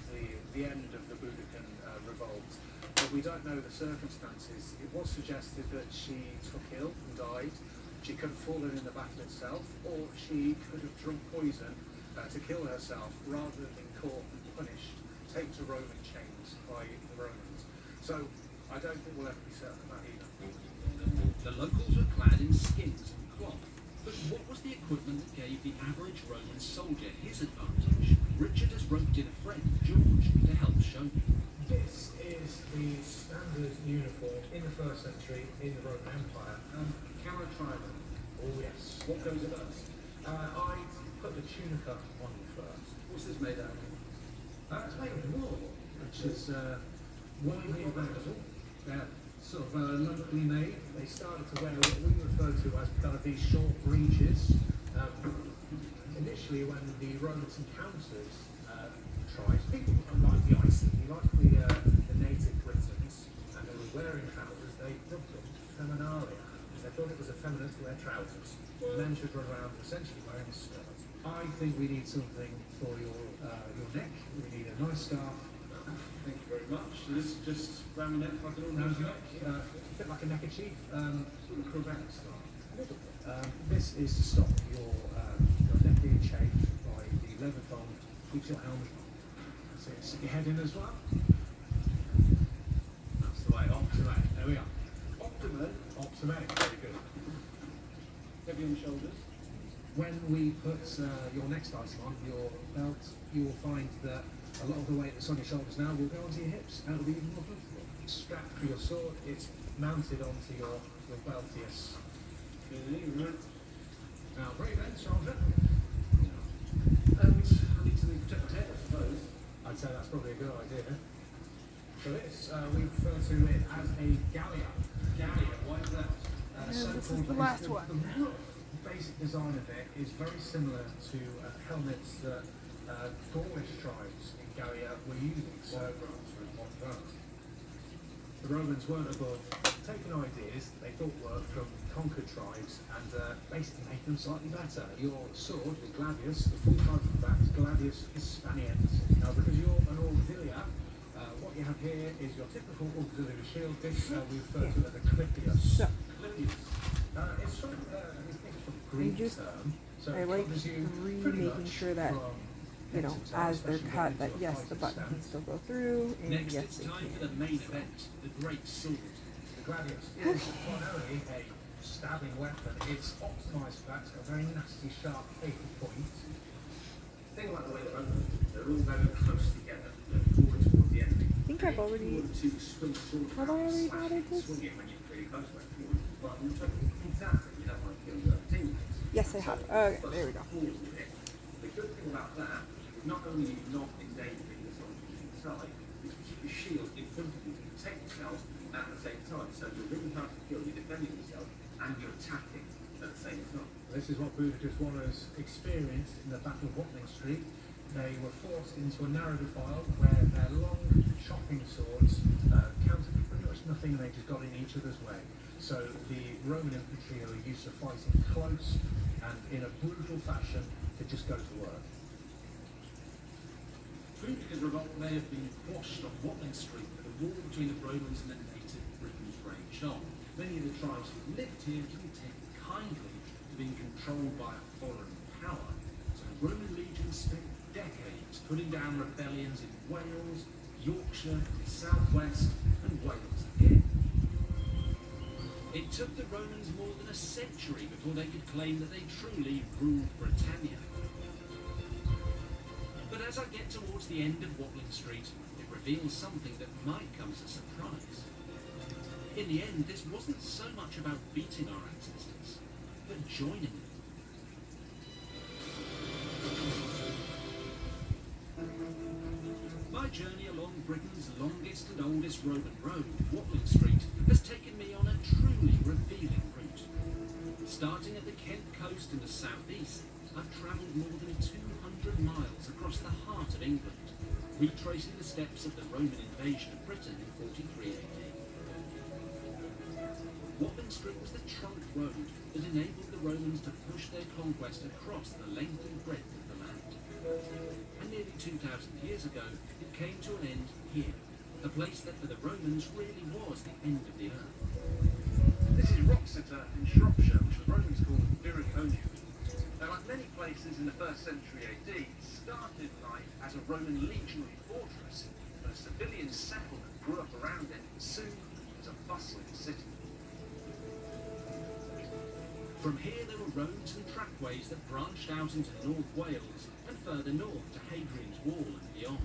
the end of the Boudiccan revolt. But we don't know the circumstances. It was suggested that she took ill and died. She could have fallen in the battle itself, or she could have drunk poison to kill herself rather than being caught and punished, taken to Roman chains by the Romans. So I don't think we'll ever be certain of that either. The locals were clad in skins and cloth, but what was the equipment that gave the average Roman soldier his advantage? Richard has roped in a friend, George, to help show me. This is the standard uniform in the 1st century in the Roman Empire. Can I try them? Oh yes. What goes with us? I put the tunica on you first. What's this made out of? It's made of wool, which is widely available. They're sort of locally made. They started to wear what we refer to as kind of these short breeches. Initially, when the Romans encountered tribes, people like the Iceni, like the native Britons, and they were wearing trousers, they dubbed them feminalia. They thought it was effeminate to wear trousers. Men should run around essentially wearing a skirt. I think we need something for your neck. We need a nice scarf. Thank you very much. So this is just round the neck like an Round ordinary the neck, neck? a bit like a neckerchief, sort of cravat style. A little bit. This is to stop your neck being chafed by the leather thong, keeps your helmet on. So you stick your head in as well. That's the way, optimate. There we are. Optimate, very good. Heavy on the shoulders. When we put your next item on, your belt, you will find that a lot of the weight that's on your shoulders now will go onto your hips and it'll be even more comfortable. Strap for your sword, it's mounted onto your belt, yes. Now breathe in, soldier. And I need to protect my head, I suppose. I'd say that's probably a good idea. So this, we refer to it as a gallia. Gallia, why is that? This is the last one. The basic design of it is very similar to helmets that Gaulish tribes in Gallia were using. So, the Romans weren't above taking ideas they thought worked from conquered tribes and basically make them slightly better. Your sword, the gladius, the full title of that is gladius hispaniensis. Now, because you're an auxiliar, what you have here is your typical auxiliary shield. This we refer to as a clipius. It's from a Greek term. So I like making sure that, you know, as they're cut, that yes, the button can still go through, and Next, yes, it's they time can. for the main event, the great sword. The gladius is primarily a stabbing weapon. It's optimised for that. It's got a very nasty, sharp, fatal point. The thing about the way they're all very close together, forward towards the enemy. I think I've already. Have I already added this? Swing it when you're pretty close to it. Well, you're talking exactly, you don't want to kill your teammates. Yes, I have. Okay, there we go. The good thing about that, not only are you not endangering the soldiers inside, is to keep your shield in front of you to protect yourself at the same time. So you're really hard to kill, you're defending yourself, and you're attacking at the same time. This is what Budapest warriors experienced in the Battle of Watling Street. They were forced into a narrow defile where their long chopping swords counted for pretty much nothing, and they just got in each other's way. So the Roman infantry are used to fighting close and in a brutal fashion to just go to work. Boudicca's revolt may have been quashed on Watling Street, but the war between the Romans and the native Britons raged on. Many of the tribes who lived here didn't take kindly to being controlled by a foreign power, so the Roman legions spent decades putting down rebellions in Wales, Yorkshire, the southwest, and Wales again. It took the Romans more than a century before they could claim that they truly ruled Britannia. But as I get towards the end of Watling Street, it reveals something that might come as a surprise. In the end, this wasn't so much about beating our ancestors, but joining them. My journey along Britain's longest and oldest Roman road, Watling Street, has taken me on a truly revealing route. Starting at the Kent coast in the southeast, I've travelled more than 200 miles across the heart of England, retracing the steps of the Roman invasion of Britain in 43 AD. Watling Street was the trunk road that enabled the Romans to push their conquest across the length and breadth of the land. And nearly 2,000 years ago, it came to an end here, a place that for the Romans really was the end of the earth. This is Wroxeter in Shropshire, which the Romans called Viriconium. Now, like many places in the 1st century AD, it started life as a Roman legionary fortress, but a civilian settlement grew up around it, and soon it was a bustling city. From here there were roads and trackways that branched out into North Wales and further north to Hadrian's Wall and beyond.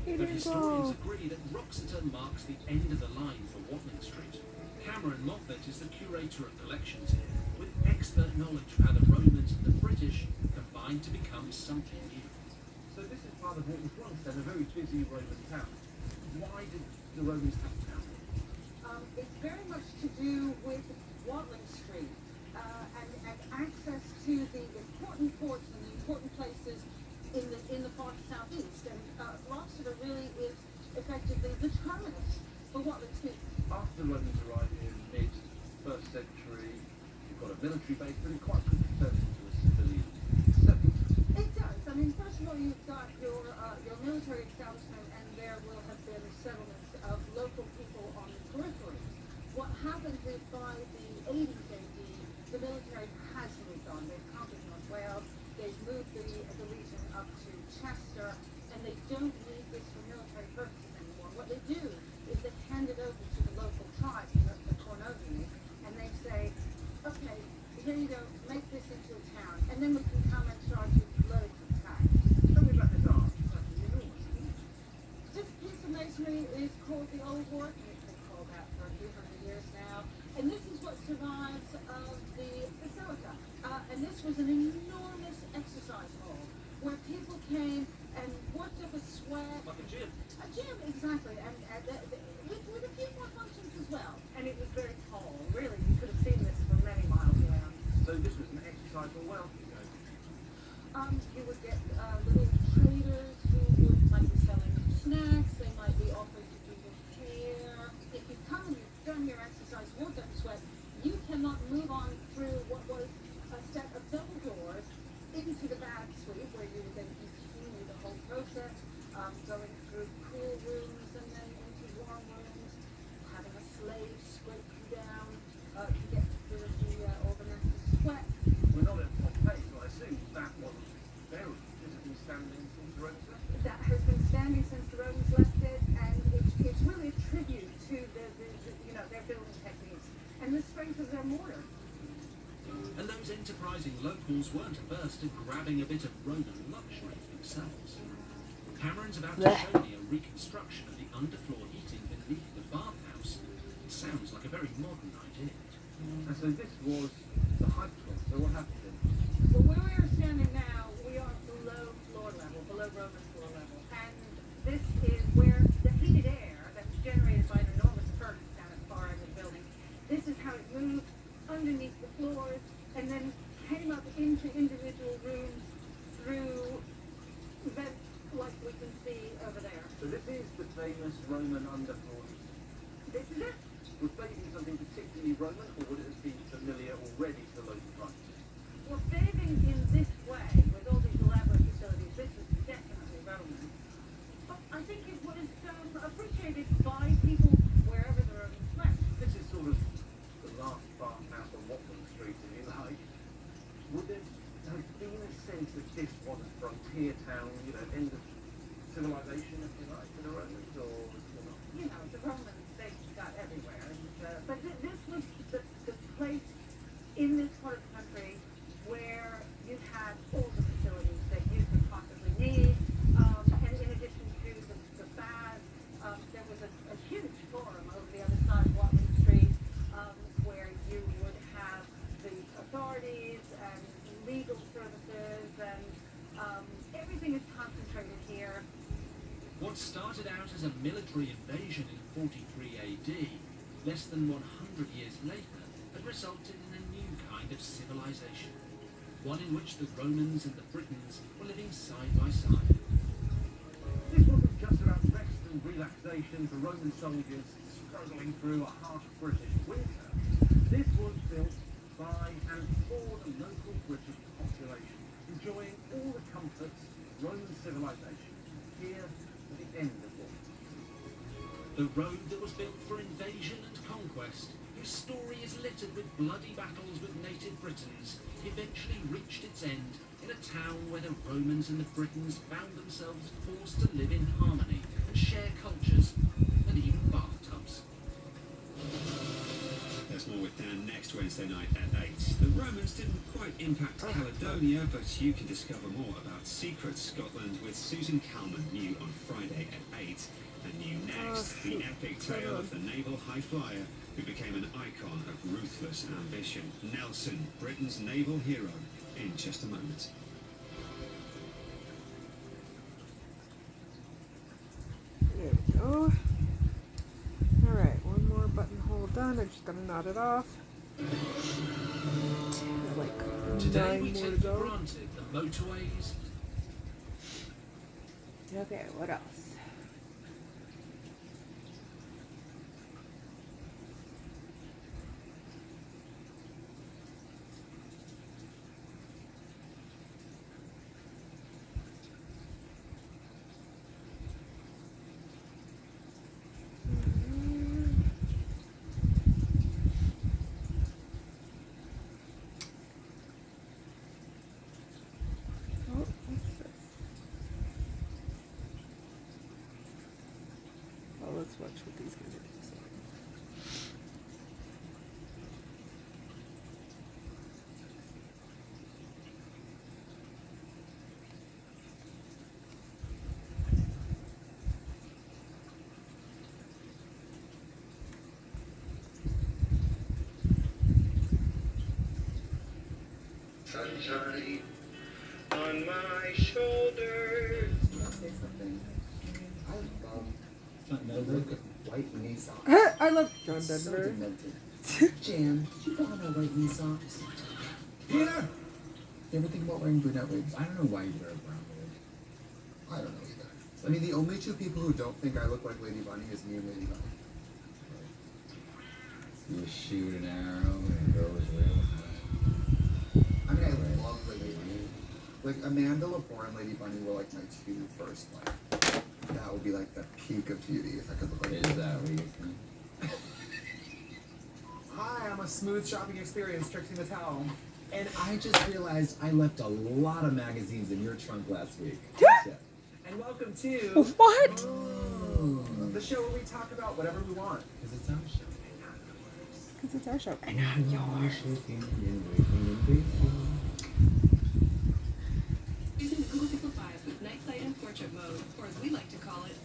But historians agree that Wroxeter marks the end of the line for Watling Street. Cameron Moffat is the curator of collections here, with expert knowledge of how the Romans and the British combined to become something new. So this is part of what was once then a very busy Roman town. Why did the Romans have a town? It's very much to do with Watling Street and access to the important ports and the important places in the far southeast. And Wroxeter really is effectively the terminus for Watling Street. After the Romans arrived in mid-1st century, you've got a military base, but it quite quickly turns into a civilian settlement. It does. I mean, first of all, you've got your military establishment, and there will have been settlements of local people on the periphery. What happens is by the 80s AD, the military has moved on. They've conquered North Wales, they've moved the region up to Chester, and they don't need this for military purposes anymore. What they do is they hand it over to the local tribes, the Cornovians, and they say, okay, here you go, make this into a town, and then we can come and charge you loads of tax. Tell me about this art. It's actually enormous, isn't it? This piece of masonry is called the Old Work, and it's been called that for a few hundred years now. And this is what survives of the Basilica. And this was an enormous exercise hall where people came and worked up a sweat. Like a gym. A gym, exactly. And with a few more functions as well. And it was very tall. Really, you could have seen this from many miles around. So this was an exercise for wealthy, you know. You would get little traders who would might be selling snacks. They might be offering to do your hair. If you come and you've done your exercise, worked up a sweat, you cannot move on through what was a set of double doors into the bag suite, where you would then continue the whole process, going through cool rooms and then into warm rooms, having a slave scrape you down to get rid of all the nasty sweat. We're not at Pompeii, so I assume that was buried. This has been standing since the Romans left it. That has been standing since the Romans left it, and it's really a tribute to the their building techniques and the strength of their mortar. And those enterprising locals weren't averse to grabbing a bit of Roman luxury for themselves. Cameron's about to show me a reconstruction of the underfloor heating beneath the bathhouse. It sounds like a very modern idea. And so this was the height floor. So what happened then? Well, where we are standing now, we are below floor level, below Roman floor level, and this is where the heated air that's generated by an enormous furnace down at the far end of the building, this is how it moved underneath the floors and then came up into individual rooms through vents like we can see over there. So this is the famous Roman underfloor. This is it. Was bathing something particularly Roman, or would it have been familiar already to the local tribes? Well, bathing in this way, with all these elaborate facilities, this is definitely Roman. But I think it was appreciated by people wherever the Romans went. This is sort of the last bathhouse on Watling Street, if you like. Would there have been a sense that this was a frontier town, end of civilization, if you like, for the Romans, or not? You know, the Romans, they got everywhere. But this was the place in this part of the country where you had all the facilities that you could possibly need. And in addition to the baths, there was a huge forum over the other side of Watling Street where you would have the authorities and legal services and everything is concentrated here. What started out as a military invasion in 43 AD, less than 100 years later, had resulted in a new kind of civilization, one in which the Romans and the Britons were living side by side. This wasn't just about rest and relaxation for Roman soldiers struggling through a harsh British winter. This was built by and for the local British population, enjoying all the comforts of Roman civilization here at the end of war. The road that was built for invasion and conquest, whose story is littered with bloody battles with native Britons, eventually reached its end in a town where the Romans and the Britons found themselves forced to live in harmony and share cultures and even bathtubs. There's more with Dan next Wednesday night at 8. The Romans didn't quite impact Caledonia, but you can discover more about Secret Scotland with Susan Calman, new on Friday at 8. And new next, the epic tale of the naval high flyer who became an icon of ruthless ambition. Nelson, Britain's naval hero, in just a moment. There we go. Alright, one more buttonhole done. I just gotta knot it off. Like Today 9 we more to take for go. granted the motorways. Okay, what else? let's watch what these guys are doing. Sunshine on my shoulders. Can I say something? I love white knee socks. I love John So Denver. demented. Jan, did you buy my white knee socks? Peter! You ever think about wearing brunette wigs? I don't know why you wear a brown wig. I don't know either. I mean, the only two people who don't think I look like Lady Bunny is me and Lady Bunny. You shoot an arrow and it goes real high. I mean, I love Lady Bunny. Like, Amanda Lepore and Lady Bunny were like my two first, like, that would be like the peak of beauty if I could look like Is that what you think? Hi, I'm a smooth shopping experience, Trixie Mattel. And I just realized I left a lot of magazines in your trunk last week. Yeah. And welcome to... What? The show where we talk about whatever we want. Because it's our show. Because it's our show. And I'm yours. Using the Google Pixel 5 with night sight and portrait mode, or as we like to call it,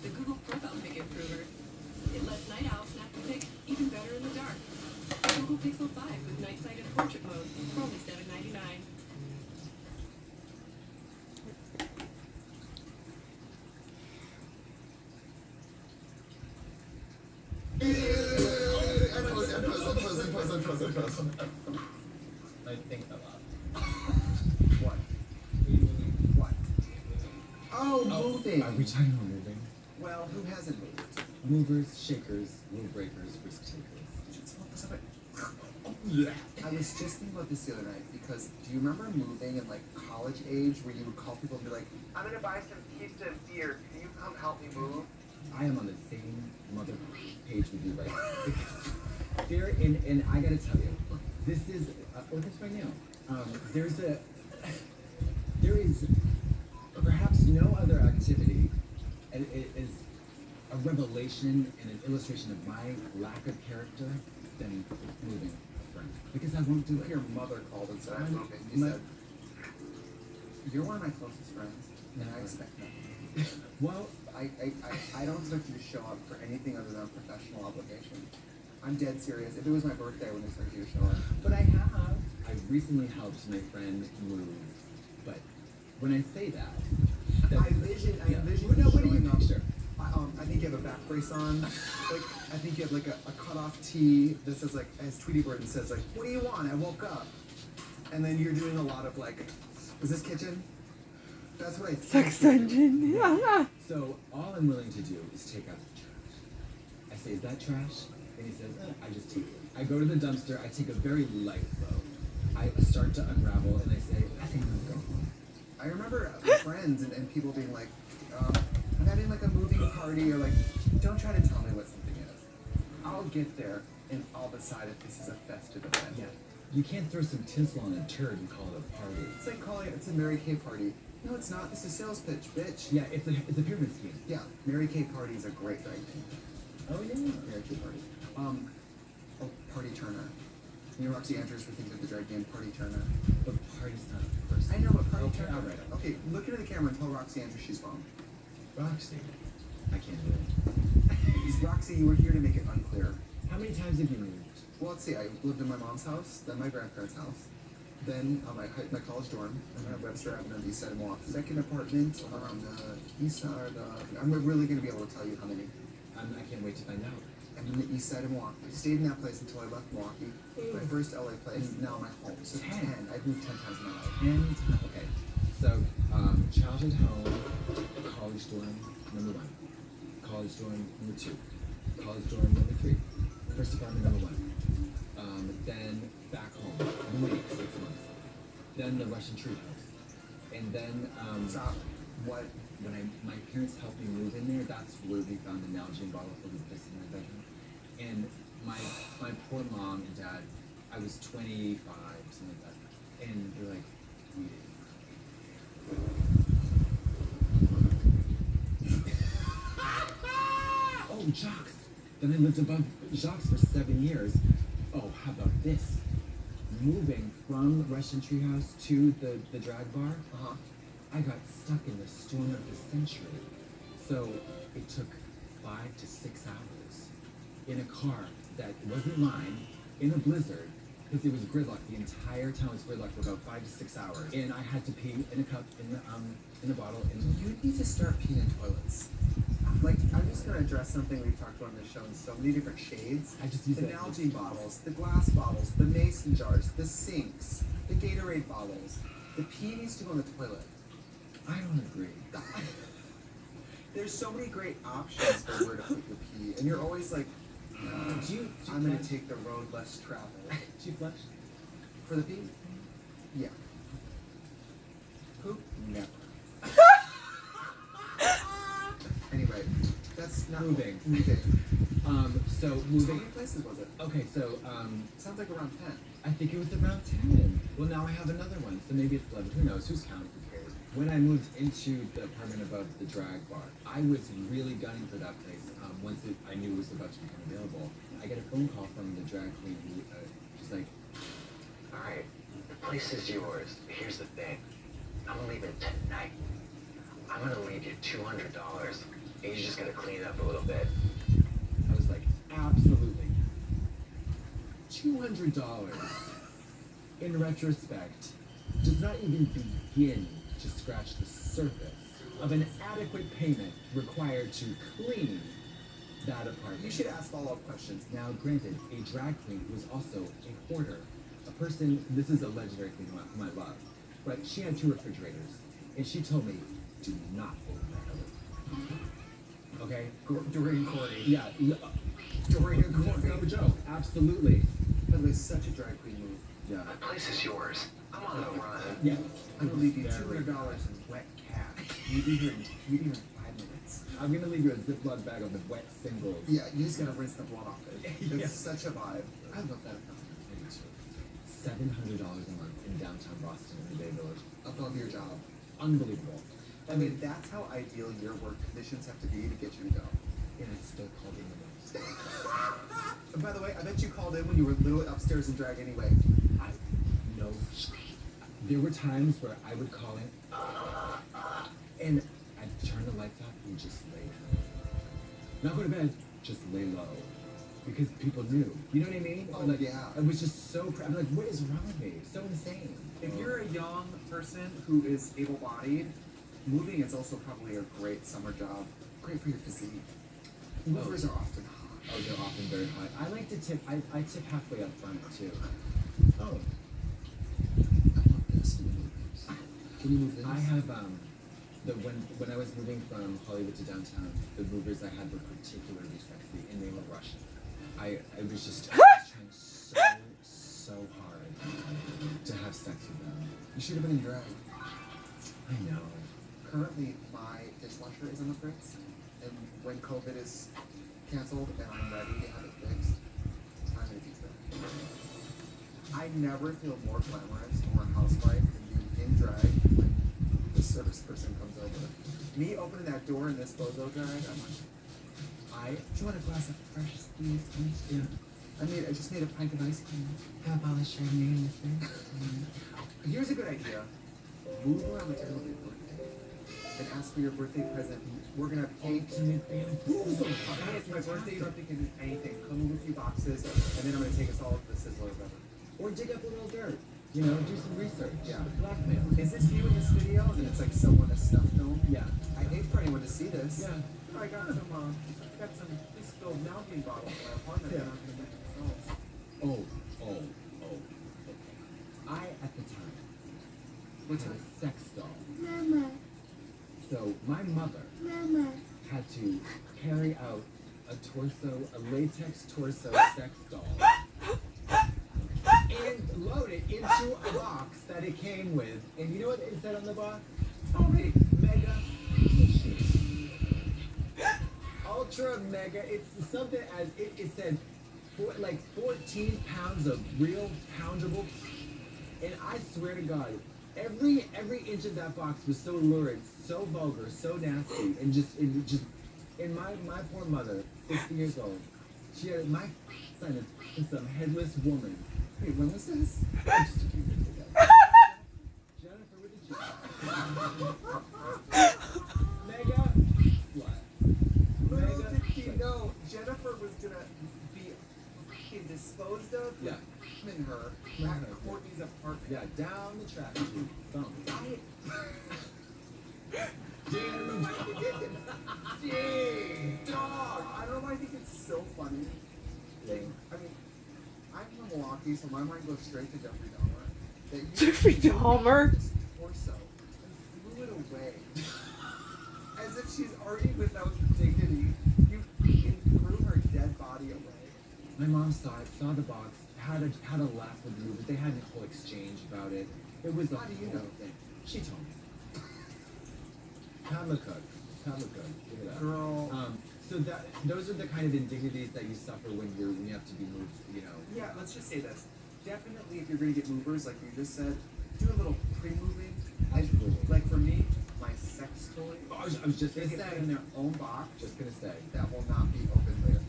the Google Profile Pic Improver. It lets night owls snap the pic even better in the dark. The Google Pixel 5 with night sight and portrait mode for only $7.99. I think a lot. What? What? Oh, moving. Are we talking about moving? Well, who hasn't moved? Movers, shakers, rule breakers, risk takers. I was just thinking about this the other night because do you remember moving in like college age where you would call people and be like, I'm gonna buy some pizza and beer. Can you come help me move? I am on the same mother page with you right now. There, and I gotta tell you, this is, or this right now, there is perhaps no other activity, and it is a revelation and an illustration of my lack of character than moving a friend. Because I won't do it. Your mother called and said, I'm moving. You said, you're one of my closest friends, and I expect nothing. Well, I don't expect you to show up for anything other than a professional obligation. I'm dead serious. If it was my birthday, I wouldn't expect you to show up. But I have. I recently helped my friend move, but when I say that, I envision no, what do you showing up. picture? I think you have a back brace on. Like, I think you have like a cutoff tee that says like, as Tweety Bird says like, what do you want? I woke up. And then you're doing a lot of like, is this kitchen? That's what I think. Sex dungeon. Yeah. So all I'm willing to do is take out the trash. I say, is that trash? And he says, I just take it. I go to the dumpster, I take a very light load. I start to unravel and I say, I think I'm gonna go home. I remember friends and people being like, I'm having like a moving party or like, don't try to tell me what something is. I'll get there and I'll decide if this is a festive event. Yeah. You can't throw some tinsel on a turd and call it a party. It's like calling it, it's a Mary Kay party. No, it's not. This is sales pitch, bitch. Yeah, it's a pyramid scheme. Yeah, Mary Kay party is a great drag name. Oh yeah. Mary Kay party. Oh, Party Turner. You know Roxy Andrews would think of the drag game Party Turner. But party's not a person. I know, but Party Okay, Turner. all right. Okay, look into the camera and tell Roxy Andrews she's wrong. Roxy. I can't do it. Roxy, you were here to make it unclear. How many times have you moved? Well, let's see. I lived in my mom's house, then my grandparents' house, then my college dorm, and then Webster Avenue on the east side of Milwaukee. Second apartment on the east side. I'm really going to be able to tell you how many. I can't wait to find out. And then the east side of Milwaukee. I stayed in that place until I left Milwaukee. My first LA place, now my home. So 10. I've moved 10 times in my life. 10 times. Okay. So, childhood home, college dorm, number 1. College dorm, number 2. College dorm, number 3. First apartment, number 1. Then back home, wait 6 months. Then the Russian treehouse. And then, when my parents helped me move in there, that's where we found the Nalgene bottle filled with piss in my bedroom. And my poor mom and dad, I was 25, something like that. And they're like, we did. Oh, oh, Jacques. Then I lived above Jacques for 7 years. Oh, how about this? Moving from Russian Treehouse to the drag bar, I got stuck in the storm of the century. So it took 5 to 6 hours in a car that wasn't mine, in a blizzard, because it was gridlock. The entire town was gridlocked for about 5 to 6 hours. And I had to pee in a cup, in a bottle. You need to start peeing in toilets. Like, I'm just going to address something we've talked about on the show in so many different shades. I just use the that Nalgene bottles, the glass bottles, the mason jars, the sinks, the Gatorade bottles. The pee needs to go in the toilet. I don't agree. There's so many great options for where to put your pee, and you're always like, I'm going to take the road less traveled. Do you flush? For the pee? Yeah. Poop? Never. Anyway, that's not moving. So moving. How many places was it? Okay, so sounds like around 10. I think it was around 10. Well, now I have another one, so maybe it's 11. Who knows? Who's counting? Who cares? When I moved into the apartment above the drag bar, I was really gunning for that place. Once I knew it was about to become available, I get a phone call from the drag queen who she's like, "All right, the place is yours. Here's the thing. I'm leaving tonight. I'm gonna leave you $200, and you're just gonna clean it up a little bit." I was like, absolutely. $200, in retrospect, does not even begin to scratch the surface of an adequate payment required to clean that apartment. You should ask follow-up questions. Now, granted, a drag queen who was also a hoarder, a person, this is a legendary queen whom I love, but she had 2 refrigerators, and she told me, do not open that cupboard. Okay? Doreen Corey. Yeah. Doreen Corey. No joke. Absolutely. By the way, such a drag queen move. Yeah. The place is yours. I'm on the run. Yeah. I'm gonna leave you $200 in wet cash. You'll be here in 5 minutes. I'm gonna leave you a Ziploc bag of the wet singles. Yeah, you just gotta rinse the blood off it. It's Yeah. such a vibe. I love that. $700 a month in downtown Boston in the Bay Village. Above your job. Unbelievable. I mean, that's how ideal your work conditions have to be to get you to go. And it's still called in the most. And by the way, I bet you called in when you were literally upstairs in drag anyway. No. There were times where I would call in, and I'd turn the lights off and just lay down. Not go to bed, just lay low. Because people knew. You know what I mean? Oh, like, yeah. I was just so proud. I'm like, what is wrong with me? So insane. If you're a young person who is able-bodied, moving is also probably a great summer job. Great for your physique. Movers are often hot. Oh, they're often very hot. I like to tip. I tip halfway up front too. Oh. I want this. Can you move this? I have when I was moving from Hollywood to downtown, the movers I had were particularly sexy, and they were Russian. I was just trying so hard to have sex with them. You should have been in drag. I know. Currently, my dishwasher is on the fritz, and when COVID is canceled and I'm ready to have it fixed, I'm gonna do that. I never feel more glamorous or a housewife than being in drag when the service person comes over. Me opening that door in this bozo drag, I'm like, do you want a glass of fresh squeezed ice cream? I just made a pint of ice cream. Have a bottle of Chardonnay in the fridge. Here's a good idea. Move around the table on your birthday and ask for your birthday present. We're gonna have cake. Hey, it's my birthday, you don't think of anything. Come move a few boxes, and then I'm gonna take us all to the Sizzler or whatever. Or dig up a little dirt. You know, do some research. Yeah. Blackmail. Is this you in this video? And it's like someone a stuff film? Yeah. I hate for anyone to see this. Yeah. I got some spilled Nalgene bottles in my apartment. Yeah. They're not gonna make themselves. Okay. I, at the time, What's had that? a sex doll. Mama, So my mother Mama. had to carry out a latex torso sex doll and load it into a box that it came with. And you know what it said on the box? Oh, hey, mega ultra mega. It's something as it said like 14 pounds of real poundable. And I swear to God, every inch of that box was so lurid, so vulgar, so nasty, and just And my poor mother, 60 years old, she had my son is some headless woman. Wait, when was this? Just a few years ago. Jennifer with a J. Mega slut. Little did he know Jennifer was gonna be fucking disposed of. Yeah. In her at Courtney's apartment. Yeah, down the track. Boom. Dang, dog. I don't know why I think it's so funny. Like, I mean, I'm from Milwaukee, so my mind goes straight to Jeffrey Dahmer. That you Jeffrey Dahmer? His torso and threw it away. As if she's already without dignity. You fucking threw her dead body away. My mom saw it, saw the box, had a laugh with the movie. They had a whole exchange about it. It was the How do you whole know? thing. She told me. Pamela Cook. Pamela Cook. Look at that. Girl. So those are the kind of indignities that you suffer when you have to be moved, you know. Yeah, let's just say this. Definitely, if you're going to get movers, like you just said, do a little pre-moving. Like for me, my sex toy. I was just they gonna get say. put in their own box. Just gonna say. That will not be open later.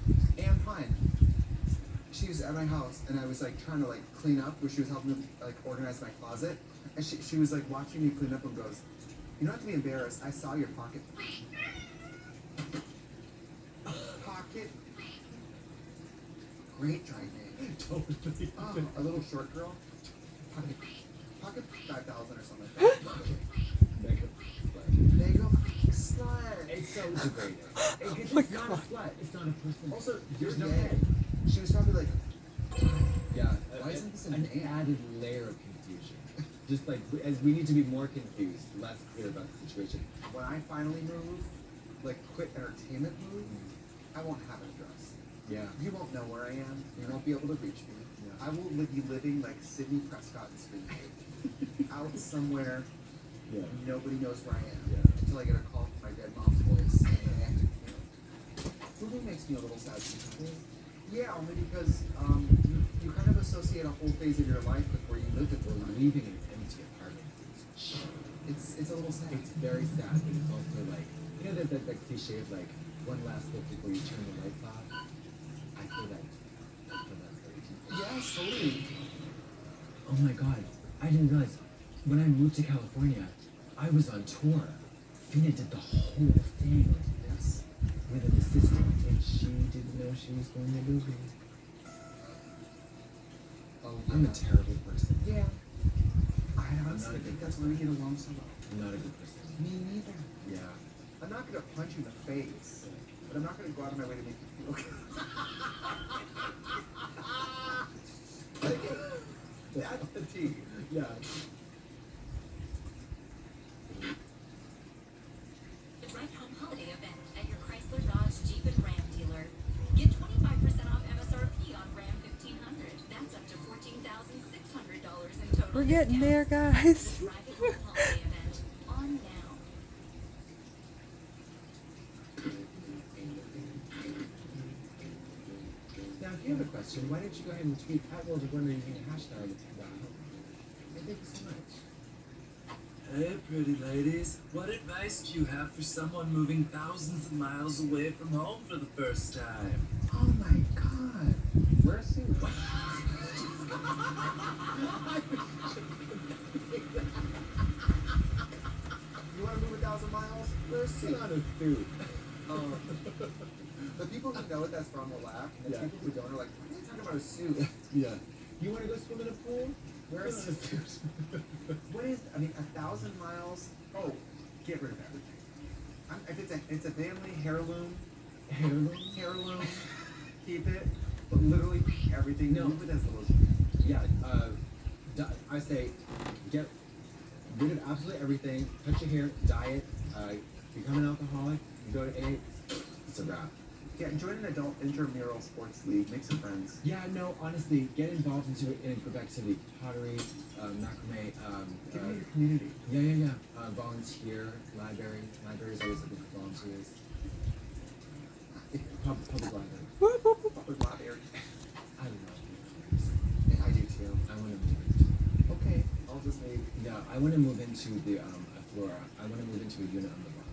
And fine. She was at my house, and I was like trying to like clean up, where she was helping me like organize my closet, and she was like watching me clean up and goes, "You don't have to be embarrassed. I saw your pocket." Pocket. Great dry name. Totally. Oh, a little short girl. Pocket 5,000 or something like that. Mega slut. It's so degrading. It's my not a slut. It's not a person. Also, there's you're no gay. head. She was probably like, Yeah. why isn't this an added layer of confusion? Just like as we need to be more confused, less clear about the situation. when I finally move, like quit entertainment move, I won't have an address. Yeah. You won't know where I am. You won't be able to reach me. I will be living like Sidney Prescott in Spring Break. Out somewhere. Yeah. Nobody knows where I am. Yeah. Until I get a call from my dead mom's voice. And I have to, moving makes me a little sad sometimes. Yeah, only because you kind of associate a whole phase of your life with where you lived before. Leaving an empty apartment. It's a little sad. It's very sad, but it's also like, you know that cliche of like one last look before you turn the lights off. I feel that very deeply. Yeah, totally. Oh my god, I didn't realize when I moved to California, I was on tour. Fina did the whole thing. Yes. With an assistant, and she didn't know she was going to movie. Oh, I'm a terrible person. Yeah. I I'm honestly not a think good that's where we get along so well. I'm not a good person. Me neither. Yeah. I'm not gonna punch you in the face, but I'm not gonna go out of my way to make you feel good. That's the tea. Yeah. The Drive Home Holiday event at your Chrysler Dodge Jeep and Ram dealer. Get 25% off MSRP on Ram 1500. That's up to $14,600 in total. We're getting there, guys. The Drive Home Holiday event on now. Now, if you have a question, why don't you go ahead and tweet at World of Wonder using the hashtag and thank you so much. Hey, pretty ladies. What advice do you have for someone moving thousands of miles away from home for the first time? Oh my god. Wear a suit. You wanna move 1,000 miles? Wear a suit. Not a suit. The people who know what that's from will laugh, and the Yeah. people who don't are like, what are you talking about a suit? Yeah. You want to go swim in a pool? Wear a suit. What is, 1,000 miles? Oh, get rid of everything. If it's a family heirloom, keep it, but literally everything, No. move it as little as you can. Yeah. I say, get rid of absolutely everything. Cut your hair, diet, become an alcoholic, you go to AA. It's a wrap. Yeah, join an adult intramural sports league, make some friends. Yeah, no, honestly, get involved into it and go back to the pottery, macrame, Get in your community. Yeah. Volunteer, library. Libraries always looking for volunteers. Public library. Public library. I don't know. Yeah, I do too. I want to move into. Okay, I'll just leave. Yeah, I want to move into the Flora. I want to move into a unit on the bottom.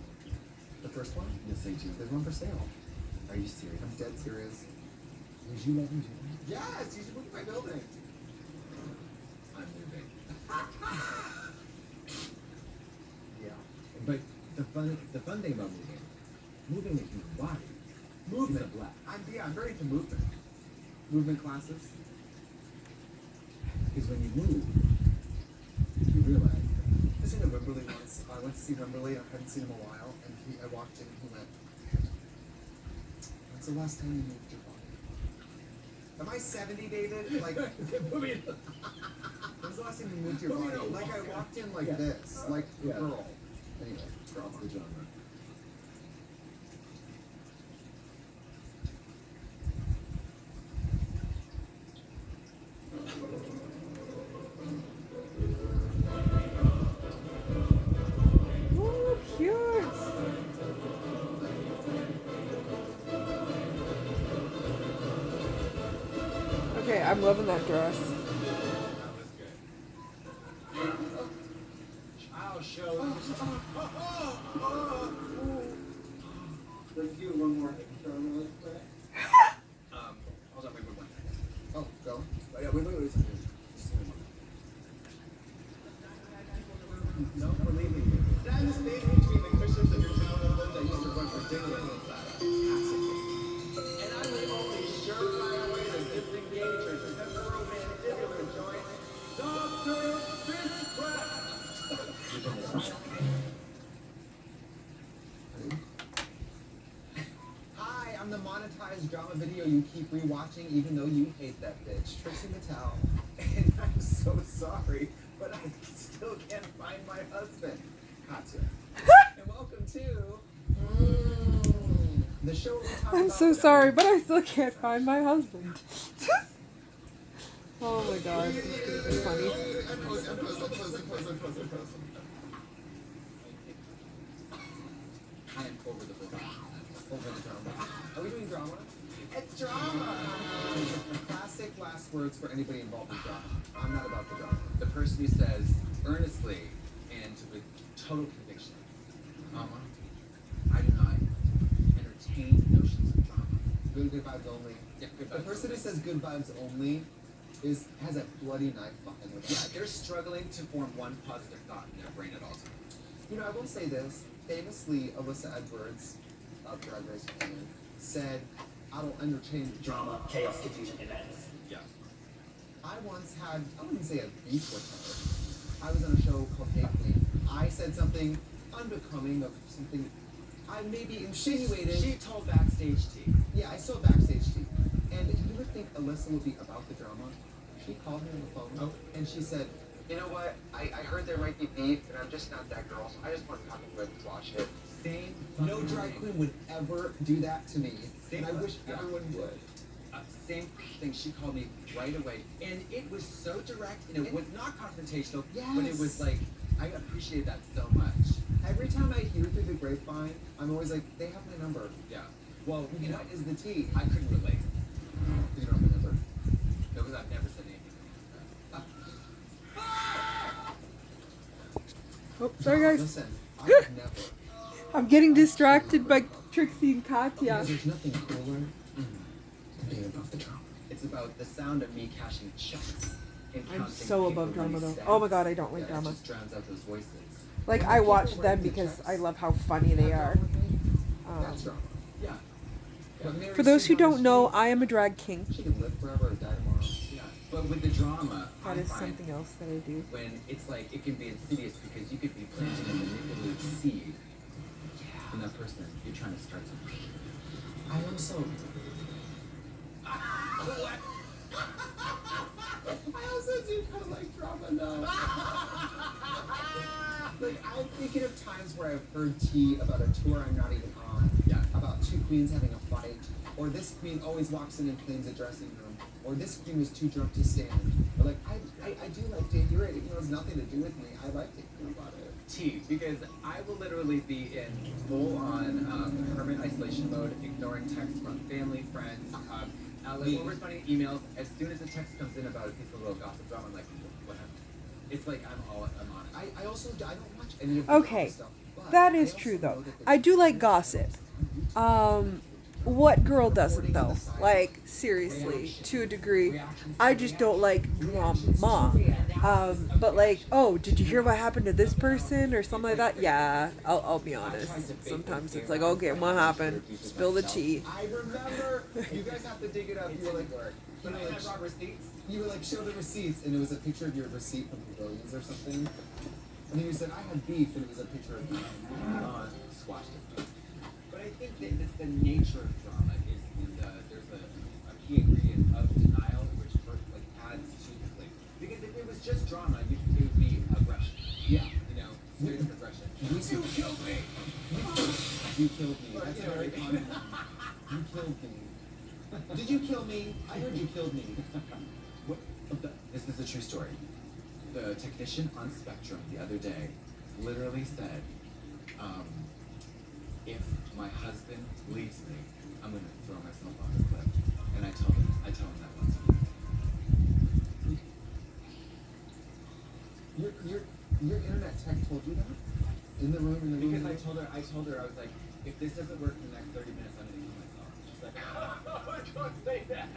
The first one? Yes, I do. There's one for sale. Are you serious? I'm dead serious. Would you let me do that? Yes, you should move to my building. I'm moving. Yeah. But the fun thing about moving is your body. Movement. I'm very into movement. Movement classes. Because when you move, you realize. I seen Wimberly once. I went to see Wimberly. I hadn't seen him in a while, and I walked in and he went, "When's the last time you moved your body?" Am I 70, David? Like, when's the last time you moved your body? Like I walked in like this, like a girl. Anyway, drama. The genre. Ooh, cute. Okay, I'm loving that dress. I'll show you. Let's do one more thing. Hold on, wait 1 second. Oh, go. Yeah, wait. Just give me one. No, we're leaving. Stand the space between the cushions of your town and that used to run for dignity inside. And I will only surefire way to disengage your temporomandibular joint. Dr. Hi, I'm the monetized drama video you keep rewatching even though you hate that bitch. Trixie Mattel. And I'm so sorry, but I still can't find my husband. Katya. And welcome to the show where we talk I'm about so sorry, but I still can't find my husband. Oh my god, this is gonna be funny. I'm posing. I am over the drama. Are we doing drama? It's drama! Classic last words for anybody involved in drama. I'm not about the drama. The person who says earnestly and with total conviction, Mama, I do not entertain notions of drama. Good vibes only. Yeah, good The vibes person only. who says good vibes only has a bloody knife behind their back. Yeah, they're struggling to form one positive thought in their brain at all times. You know, I will say this. Famously, Alyssa Edwards of Drag Race fame said, "I don't entertain drama, chaos, confusion, events." Yeah. I once had, I wouldn't say a beef with her. I was on a show called Hey Queen. I said something unbecoming of something I maybe insinuated. She told backstage tea. Yeah, I saw backstage tea. And you would think Alyssa would be about the drama. She called me on the phone and she said, You know what? I heard there might be beef, and I'm just not that girl, so I just want to come and watch it. same, no drag queen would ever do that to me. And I wish everyone would. Same thing. She called me right away, and it was so direct, and it was not confrontational. But it was like I appreciated that so much. Every time I hear through the grapevine, I'm always like, they have my number. Yeah. Well, you know, What is the tea? I couldn't relate. You don't have my number. No, because I've never said anything. Oh, sorry guys. Listen, I've never. I'm getting distracted by Trixie and Katya. Because there's nothing cooler than being above the drama. It's about the sound of me cashing checks. And I'm counting so above people drama when though. they Oh my stab. god, I don't like Yeah, drama. It just drowns out those voices. Like, I watch them because I love how funny they are. That's drama. Yeah. But Mary For those who Sue on the don't know, street, I am a drag king. she can live forever or die tomorrow. Yeah. But with the drama, That I is find something else that I do. when it's like it can be insidious because you could be planting a manipulative seed in that person. You're trying to start something. I also. I also do kind of like drama though. Like, I'm thinking of times where I've heard tea about a tour I'm not even on. Yeah. About two queens having a fight. Or this queen always walks in and cleans a dressing room. Or this queen was too drunk to stand. But like, I do like to hear it, even though it's nothing to do with me. I like to hear about it. Tea, because I will literally be in full-on hermit isolation mode, ignoring texts from family, friends. I'll responding to emails. As soon as a text comes in about a piece of little gossip drama, I'm like, what happened? It's like I'm on it. I also, I don't watch any of the Okay. drama stuff. But That is true, though. I do like gossip. What girl doesn't, though? Like, seriously, to a degree. I just don't like drama. But like, oh, did you hear what happened to this person or something like that? Yeah, I'll be honest. Sometimes it's like, okay, what happened? Spill the tea. I remember. You guys have to dig it up. You were like, you were like, show the receipts, and it was a picture of your receipt from Pavilions or something. And then you said, I had beef, and it was a picture of beef. Squashed it. But I think that it's the nature of drama is there's a key ingredient of denial, which like adds to the thing. Because if it was just drama, it would be aggression. Yeah, you know, straight up aggression. You killed me. You killed me. That's very common. You killed me. Did you kill me? I heard you killed me. What? This is a true story. The technician on Spectrum the other day literally said, if my husband leaves me, I'm gonna throw myself off a cliff. And I tell him that once a week. Your internet tech told you that? In the room, Because I told her, I was like, if this doesn't work in the next 30 minutes, I'm gonna kill myself. She's like, don't say that.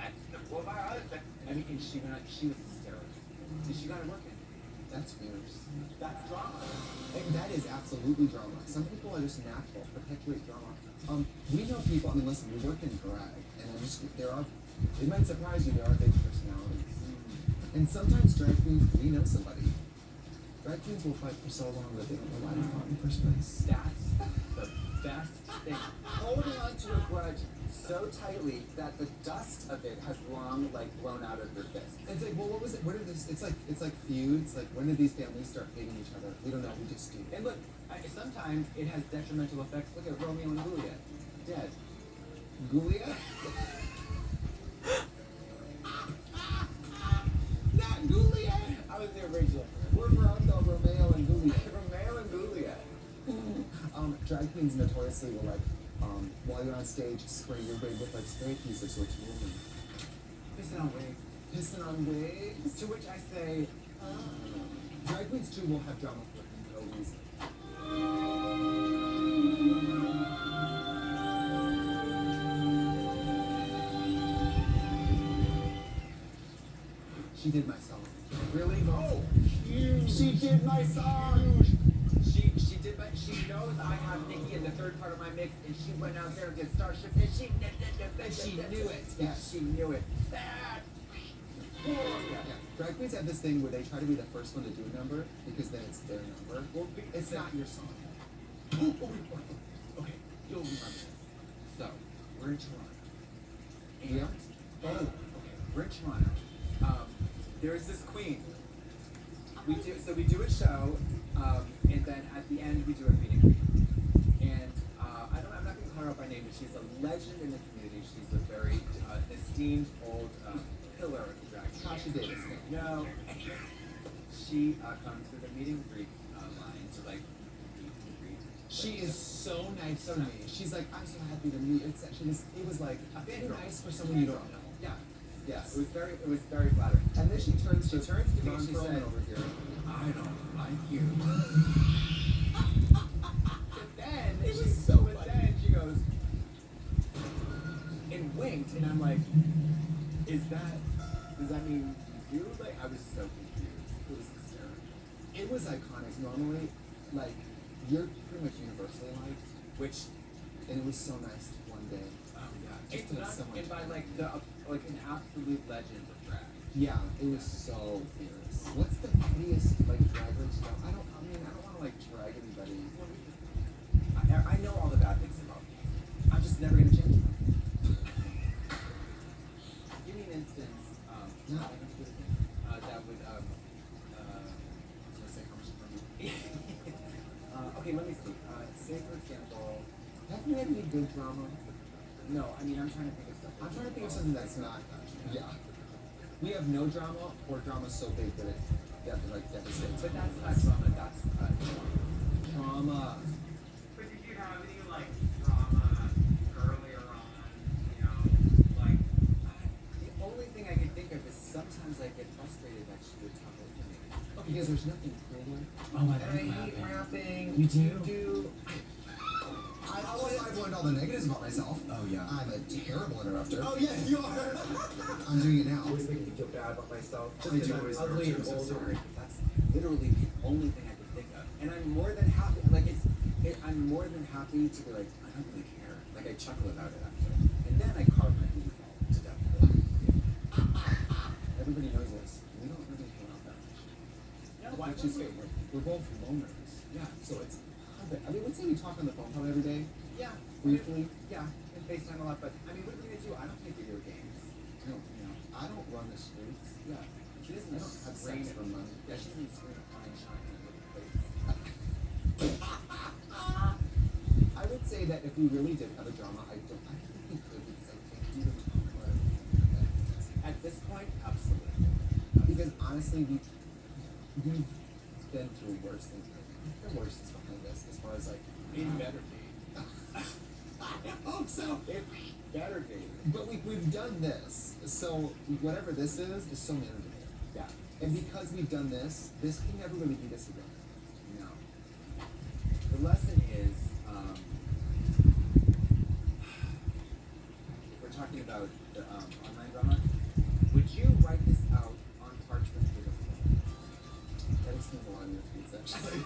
Well, my husband. I mean, and she was hysterical. So she got it working. That's fierce. That's drama. And that is absolutely drama. Some people are just natural, perpetuate drama. We know people, I mean, listen, we work in drag, and it might surprise you, there are big personalities. And sometimes drag queens, we know somebody. Drag queens will fight for so long that they don't know why they fought in the first place. That's the best thing. Holding on to a grudge so tightly that the dust of it has long, like, blown out of your fist. It's like, well, what was it? What did this? It's like feuds. Like, when did these families start hating each other? We don't know. We just do. And look, sometimes it has detrimental effects. Look at Romeo and Juliet, dead. Juliet? Not Juliet. I was the original. We're from Romeo and Juliet. Romeo and Juliet. Drag queens notoriously will like, while you're on stage, spray your wig with like spray adhesive so it's moving. Pissing on wigs. Pissing on wigs? To which I say, drag queens too will have drama for no reason. She did my song. Really? Oh, huge. She did my song. She knows I have Nikki in the third part of my mix, and she went out there and did Starship, and she knew it. Yeah, she knew it. Yeah. Drag queens have this thing where they try to be the first one to do a number because then it's their number. Well, it's not your song. Okay, you'll remember this. So, we're in Toronto. Yeah. Okay, we're in Toronto. There's this queen. We do a show, and then at the end we do a meet and greet. And I'm not going to call her out by name, but she's a legend in the community. She's a very esteemed old pillar of the drag. Tasha Davis. No. She comes to the meet and greet line to like meet and greet. She is so nice to me. She's like, I'm so happy to meet. It was like very nice for someone you don't know. Yeah. Yes. It was very flattering. And then she turns to me and she said, over here. I don't like you. Then she goes and winked, and I'm like, does that mean you? Like, I was so confused. It was hysterical. It was iconic. Normally, like, you're pretty much universally liked, and it was so nice one day. Oh yeah. And by like an absolute legend of drag. Yeah, it was so fierce. What's the pettiest like drag race stuff? I don't want to like drag anybody. I know all the bad things about me. I'm just never gonna change them. Give me an instance. That would say how much from okay, let me see. Say for example, have you had any good drama? No, I mean I'm trying to think of stuff. I'm trying to think of something that's not. Yeah. We have no drama, or drama so big that it devastates. But that's not drama. That's trauma. But did you have any like drama earlier on? You know, like the only thing I can think of is sometimes I get frustrated that she would talk over me. Because there's nothing cooler. Oh, I hate rapping. You do? all the negatives about myself. Oh, yeah. I'm a terrible interrupter. Oh, yeah, you are. I'm doing it now. Always making me feel bad about myself. Just I because do I'm always ugly and I'm so older. sorry. That's literally the only thing I could think of. And I'm more than happy, I'm more than happy to be like, I don't really care. Like, I chuckle about it after. And then I carve my booty hole to death. Everybody knows this. We don't really hang out that much. Yeah, why would we? We're both loners. Yeah. So it's perfect. I mean, let's say we talk on the phone probably every day. Yeah. Briefly. Yeah. And FaceTime a lot, but I mean, what are we gonna do? I don't play video games. I don't, I don't run the streets. Yeah. She doesn't I don't have scream sex at for money. Yeah, she doesn't scream at Connie Shine in the face. I would say that if we really did have a drama, I think we could because I think we would talk about it. At this point, absolutely. Because honestly, we've been through worse things. The worst is behind us as far as like It better be. I hope so. It better be. But we've done this, so whatever this is so manageable. Yeah. And because we've done this can never really beat us again. No. The lesson is, if we're talking about the online drama, would you write this out on parchment with a pen? That explains a lot of your tweets, actually.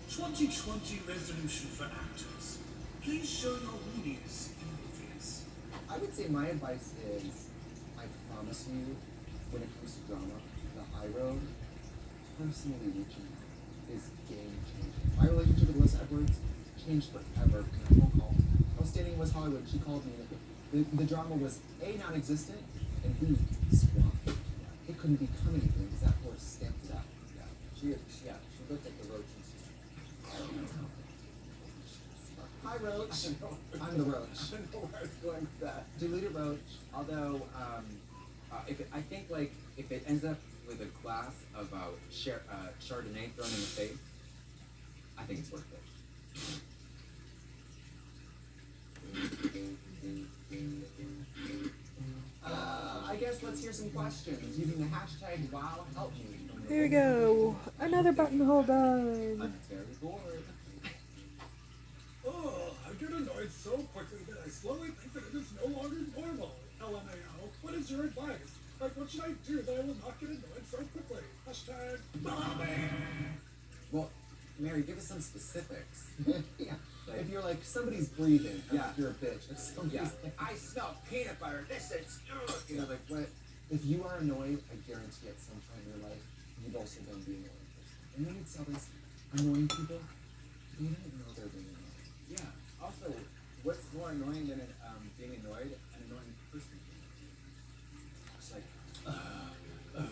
2020 resolution for actors. Please show your weenies in movies. I would say my advice is, I promise you, when it comes to drama, the high road, personally reaching out, is game changing. My relationship with Liz Edwards changed forever. In a phone call, I was standing in West Hollywood. She called me. The drama was A, non-existent, and B, swamped. It couldn't become anything because that horse stamped it out. Yeah. She looked at the roach and said, Hi, Roach. I'm the Roach. I don't know where I was going with that. Deleted Roach. Although, I think like if it ends up with a glass of Chardonnay thrown in the face, I think it's worth it. I guess let's hear some questions using the hashtag #WowHelpMe. There we go. Another buttonhole done. I'm very bored. Oh, I get annoyed so quickly that I slowly think that it is no longer normal. LMAO, what is your advice? Like, what should I do that I will not get annoyed so quickly? Hashtag bombing. Well, Mary, give us some specifics. Yeah. If you're like, somebody's breathing, Yeah. you're a bitch. If somebody's I smell peanut butter. This is, you know, like what? If you are annoyed, I guarantee at some point in your life, you've also been the annoying person. And then it's all these annoying people, they don't know they're being annoying. Yeah. Also, what's more annoying than being annoyed? An annoying person. It's like, yeah.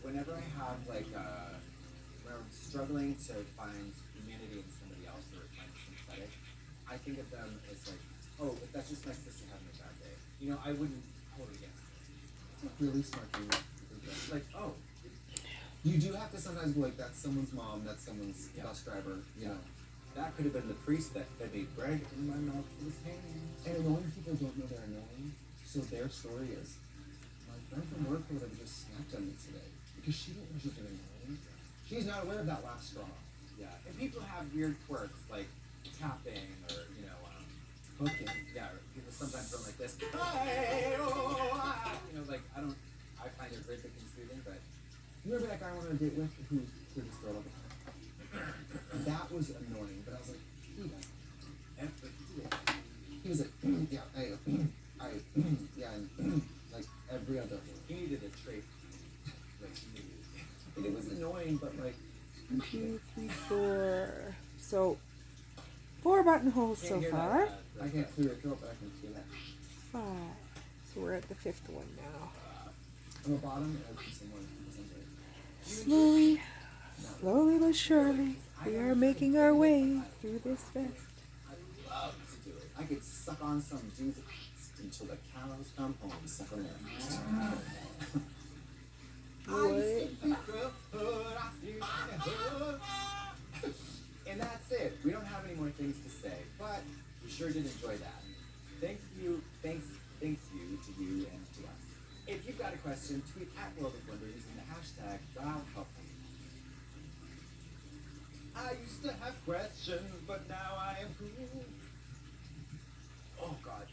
Whenever I have like, when I'm struggling to find humanity in somebody else or find sympathetic, I think of them as like, oh, if that's just my sister having a bad day. You know, I wouldn't hold it against her. It's a really smart thing to think of. Like, oh, You do have to sometimes be like, that's someone's mom, that's someone's bus driver, you know. that could have been the priest that fed me bread in my mouth was hanging. And annoying people don't know they're annoying, so their story is, my friend from work or whatever just snapped on me today because she didn't know she's been annoying. She's not aware of that last straw. Yeah, and people have weird quirks like tapping or Hooking. yeah, people sometimes go like this. Hey, oh, ah. You know, like I find it very soothing, but You remember that guy I went on a date with who threw his throat all the time? That was annoying, but I was like, he doesn't. He was like, yeah, yeah, and like every other word. he needed a trait. Like he needed. And it was annoying, but like, 1, 2, 3, 4. So 4 buttonholes so far. I can't clear your throat, but I can clear that. 5. So we're at the 5th one now. On the bottom, I see someone. Slowly but surely, we are making our way through this fest. I love to do it. I could suck on some dude's until the cows come home. Suck on their And that's it. We don't have any more things to say, but we sure did enjoy that. Thanks you to you and to us. If you've got a question, tweet at World of Wonder using the hashtag #WowHelpMe. I used to have questions, but now I am cool. Oh God.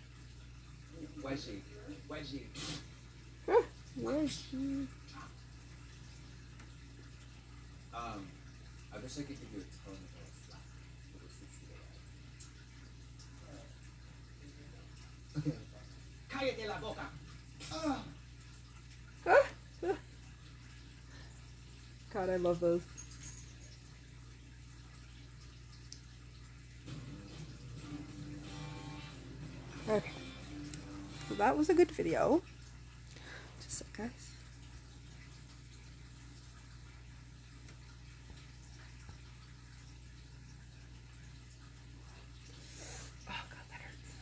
Wedgie. Wedgie. Wedgie. I wish I could give you a ton of slack over 60 days. Okay. Cállate la boca. God, I love those. Okay. So that was a good video. Just a sec, guys. Oh God, that hurts.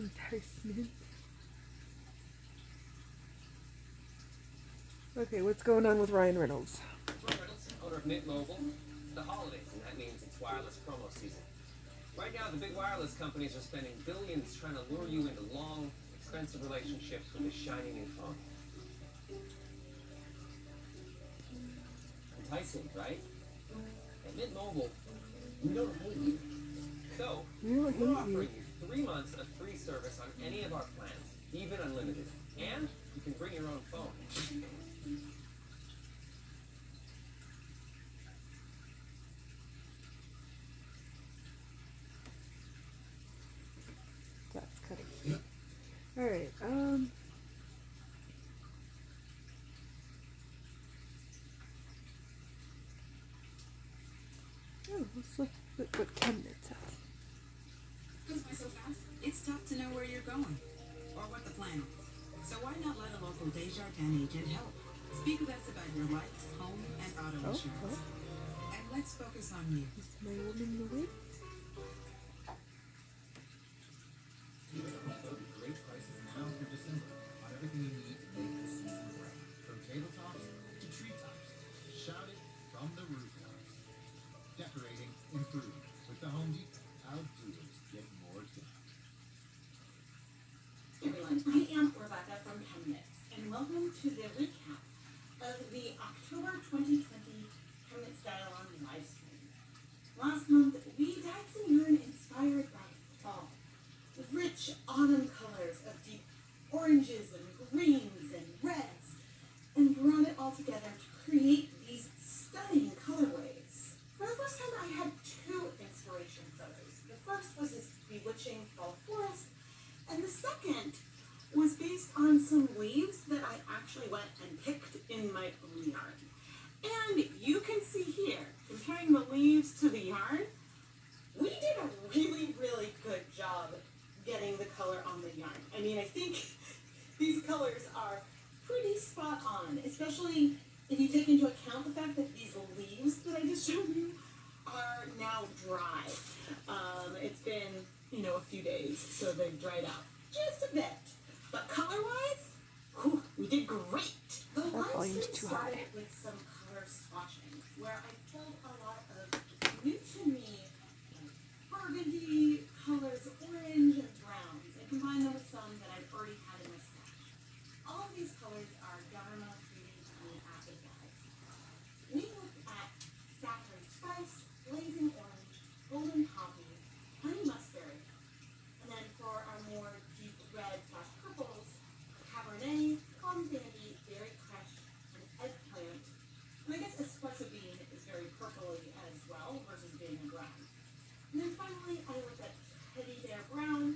Enticement. Okay, what's going on with Ryan Reynolds? Ryan Reynolds, owner of Mint Mobile. The holidays, and that means it's wireless promo season. Right now, the big wireless companies are spending billions trying to lure you into long, expensive relationships with a shiny new phone. Enticing, right? At Mint Mobile, we don't hate you. So, we're offering you 3 months of free service on any of our plans, even unlimited. And you can bring your own phone. That's cutting. Alright, oh, let's look at what Chemnitz says. Why so fast? It's tough to know where you're going or what the plan is. So why not let a local Desjardins agent help? Speak with us about your life, home, and auto insurance. And let's focus on you. Is my woman the way? Great prices now through December on everything you need to make this season bright. From tabletops to treetops, shout it from the rooftops. Decorating improved with the Home Depot. How doers get more done. Everyone, I am Rebecca from Chemnitz, and welcome to the recap of the October 2020 Chemnitz Dialogue live stream. Last month, we dyed some yarn inspired by fall, with rich autumn colors of deep oranges and greens and reds, and brought it all together to create these stunning colorways. For the first time, I had 2 inspiration photos. The first was this bewitching fall forest, and the second was based on some leaves that I actually went and picked in my own yarn. And you can see here, comparing the leaves to the yarn, we did a really, really good job getting the color on the yarn. I mean, I think these colors are pretty spot on, especially if you take into account the fact that these leaves that I just showed you are now dry. It's been, a few days, so they've dried out just a bit. But color-wise, we did great. The live stream started with some color swatching, where I pulled a lot of new-to-me burgundy colors, orange and browns, and combined them with some that I've already had in my stash. All of these colors are Dharma 3D acid dyes. We looked at saffron spice, blazing orange, golden poppy, honey mustard, and then for our more deep red/purples, Cabernet, Palm Sandy, Berry Crush, and Eggplant. And I guess Espresso Bean is very purpley as well versus being a brown. And then finally, I looked at Teddy Bear Brown,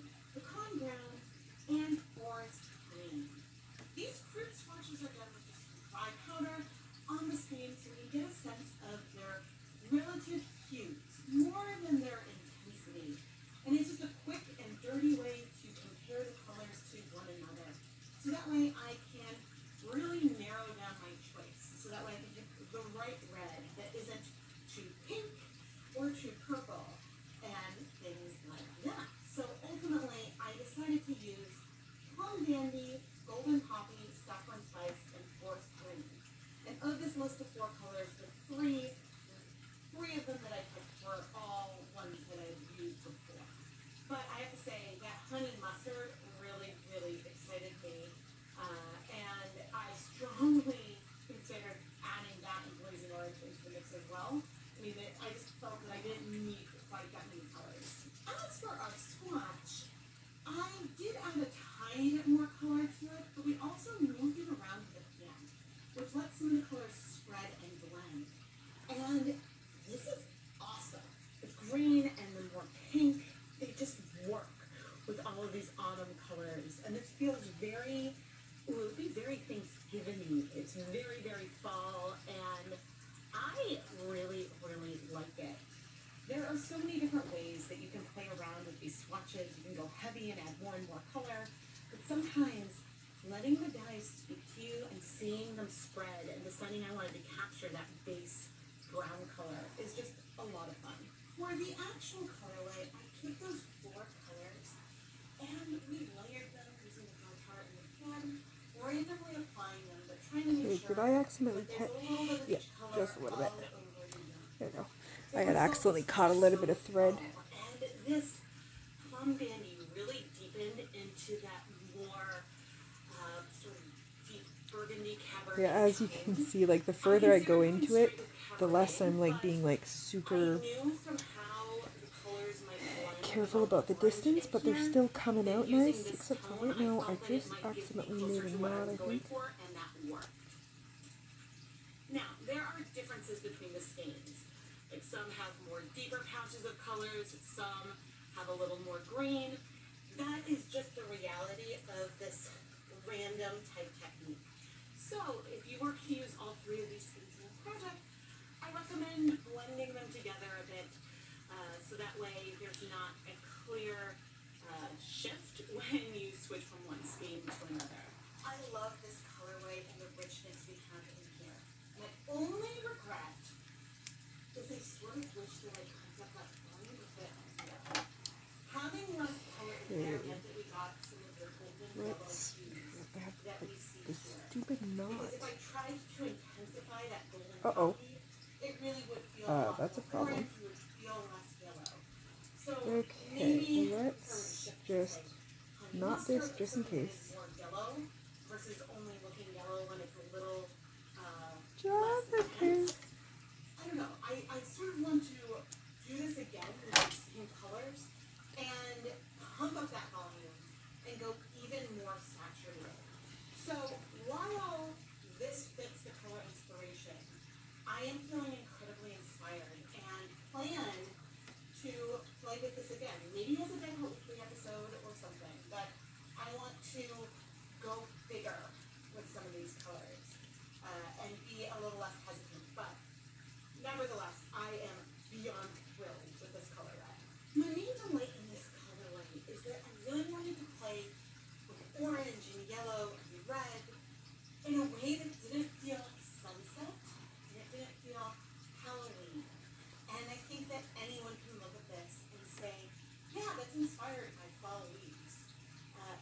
autumn colors, and this feels very, well, it would be very Thanksgiving-y. It's very, very fall, and I really, really like it. There are so many different ways that you can play around with these swatches. You can go heavy and add more and more color, but sometimes letting the dice speak to you and seeing them spread and deciding I wanted to capture that base brown color is just a lot of fun. For the actual colorway, I took those 4 colors and we layered them using the color chart in the pen, randomly applying them, but trying to make sure did I accidentally that there's a little bit of yeah, each color just a little bit. all over the yarn. There we go. I had accidentally caught a little bit of thread. And this plum dandy really deepened into that more sort of deep burgundy cabernet. Yeah, as you can see, like the further I go into it, the less I'm like being like super careful about the distance, but they're still coming out nice, except for right now I just accidentally made a knot, I think. Now, there are differences between the skeins. Like some have more deeper patches of colors, some have a little more green. That is just the reality of this random type technique. So, if you were to use all 3 of these skeins in a project, I recommend blending them together a bit, so that way there's not a clear shift when you switch from one skein to another. I love this colorway and the richness we have in here. My only regret is I sort of wish that I could have that one a bit more. Having less color in there meant that we got some of the golden yellow hues that we see the here. stupid knot. Because if I tried to intensify that golden coffee, it really would feel that's a problem. orange, would feel less yellow. So Okay, let's just knot this just in case. more yellow versus only looking yellow when it's a little Just less in case. I don't know. I sort of want to do this again with these same colors and pump up that volume and go even more saturated. So while this fits the color inspiration, I am feeling incredibly inspired and plan to play with this again. Maybe as a Dead Hot Weekly episode or something, but I want to go bigger with some of these colors and be a little less hesitant. But nevertheless, I am beyond thrilled with this colorway. My main delight in this colorway is that I really wanted to play with orange and yellow and red in a way that didn't feel like sunset and it didn't feel Halloween. And I think that anyone can look at this and say, yeah, that's inspired by fall leaves.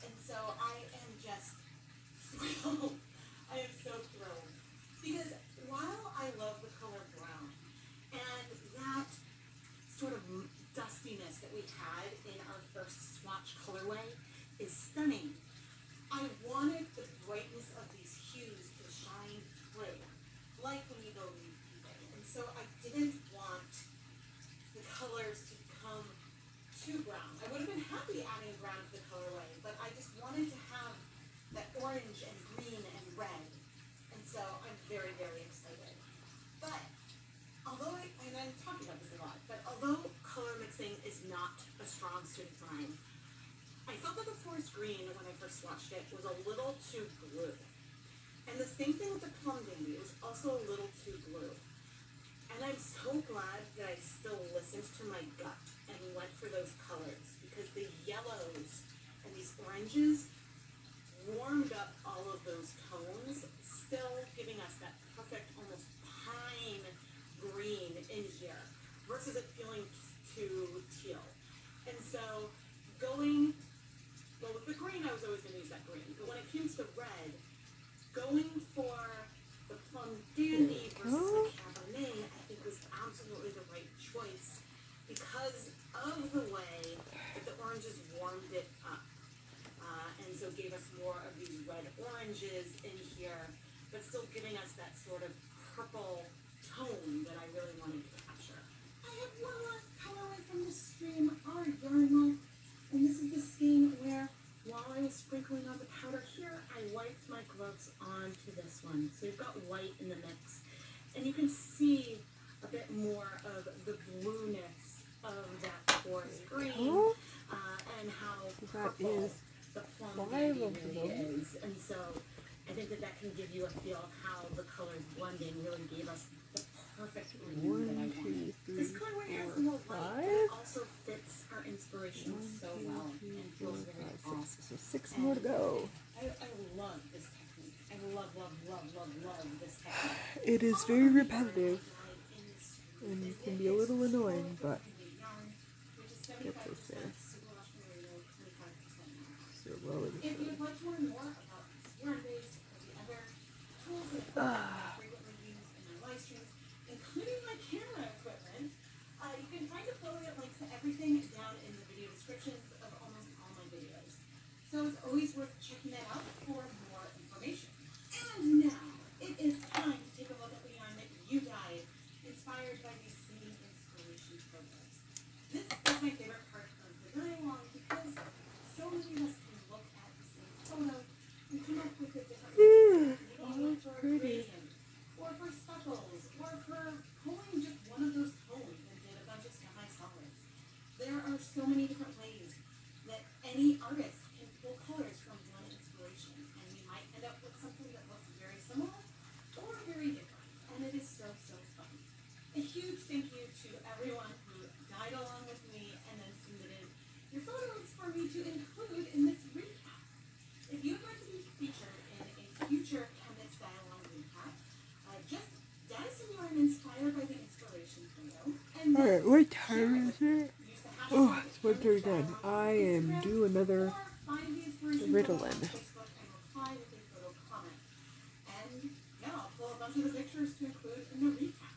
And so I am just thrilled. I am so thrilled. Because while I love the color brown and that sort of dustiness that we had in our first swatch colorway is stunning, I wanted the brightness of these hues to shine through, like when you go leaf peeping. And so I didn't want the colors to become too brown. I would have been happy adding brown to the colorway, but I just wanted to have that orange and green and red. And so I'm very, very excited. But although and I'm talking about this a lot, but although color mixing is not a strong suit of mine, I felt that the forest green, when I first swatched it, was a little too blue. And the same thing with the plum dandy, it was also a little too blue. And I'm so glad that I still listened to my gut and went for those colors, because the yellows and these oranges warmed up all of those tones, still giving us that perfect, almost pine green in here, versus it feeling too teal. And so with the green, I was always going to use that green. But when it comes to red, going for the plum dandy versus the cabernet, I think was absolutely the right choice because of the way that the oranges warmed it up. And so gave us more of these red oranges in here, but still giving us that sort of purple tone that I really wanted to capture. I have one last colorway from the stream, our yarn mold. And this is the skein where, while I was sprinkling on the powder here, I wiped my gloves onto this one. So you've got white in the mix. And you can see a bit more of the blueness of that forest green and how that is the plum 5 candy of really them. is. And so I think that that can give you a feel of how the colors blending really gave us the perfect green that I 1, 2, wanted. 3, This colorway has 4, more light, but 5. it also fits our inspiration 1, so 2, well 3, and 4, feels very 5, off. 6. So 6 more to go. I love this technique. I love this technique. It is very repetitive, and it can be a little annoying, but get this there. Slowly. If you'd like to learn more about yarn-based or the other tools that I frequently use in my live streams, including my camera equipment, you can find affiliate links to everything down in the video descriptions of almost all my videos. So it's always worth checking that out for more information. And now, it is time to take a look at the yarn that you dyed, inspired by these same inspiration photos. This is my favorite part of the dye along because so many of us can look at the same photo and come up with a different Oh, for a pretty. gradient, or for speckles, or for pulling just one of those cones and did a bunch of semi-solids. There are so many different ways that any artist can pull colors from one inspiration, and we might end up with something that looks very similar or very different, and it is so fun. A huge thank you to everyone who died along with me and then submitted your photos for me to include in this recap. If you'd like to be featured in a future Chemnitz Dialogue recap, just dye some yarn inspired by the inspiration photo, and then Alright, what time is it? Oh, it's 1:39. I am due another Ritalin. Facebook and reply with a photo comment. And yeah, I'll pull a bunch of the pictures to include in the recap.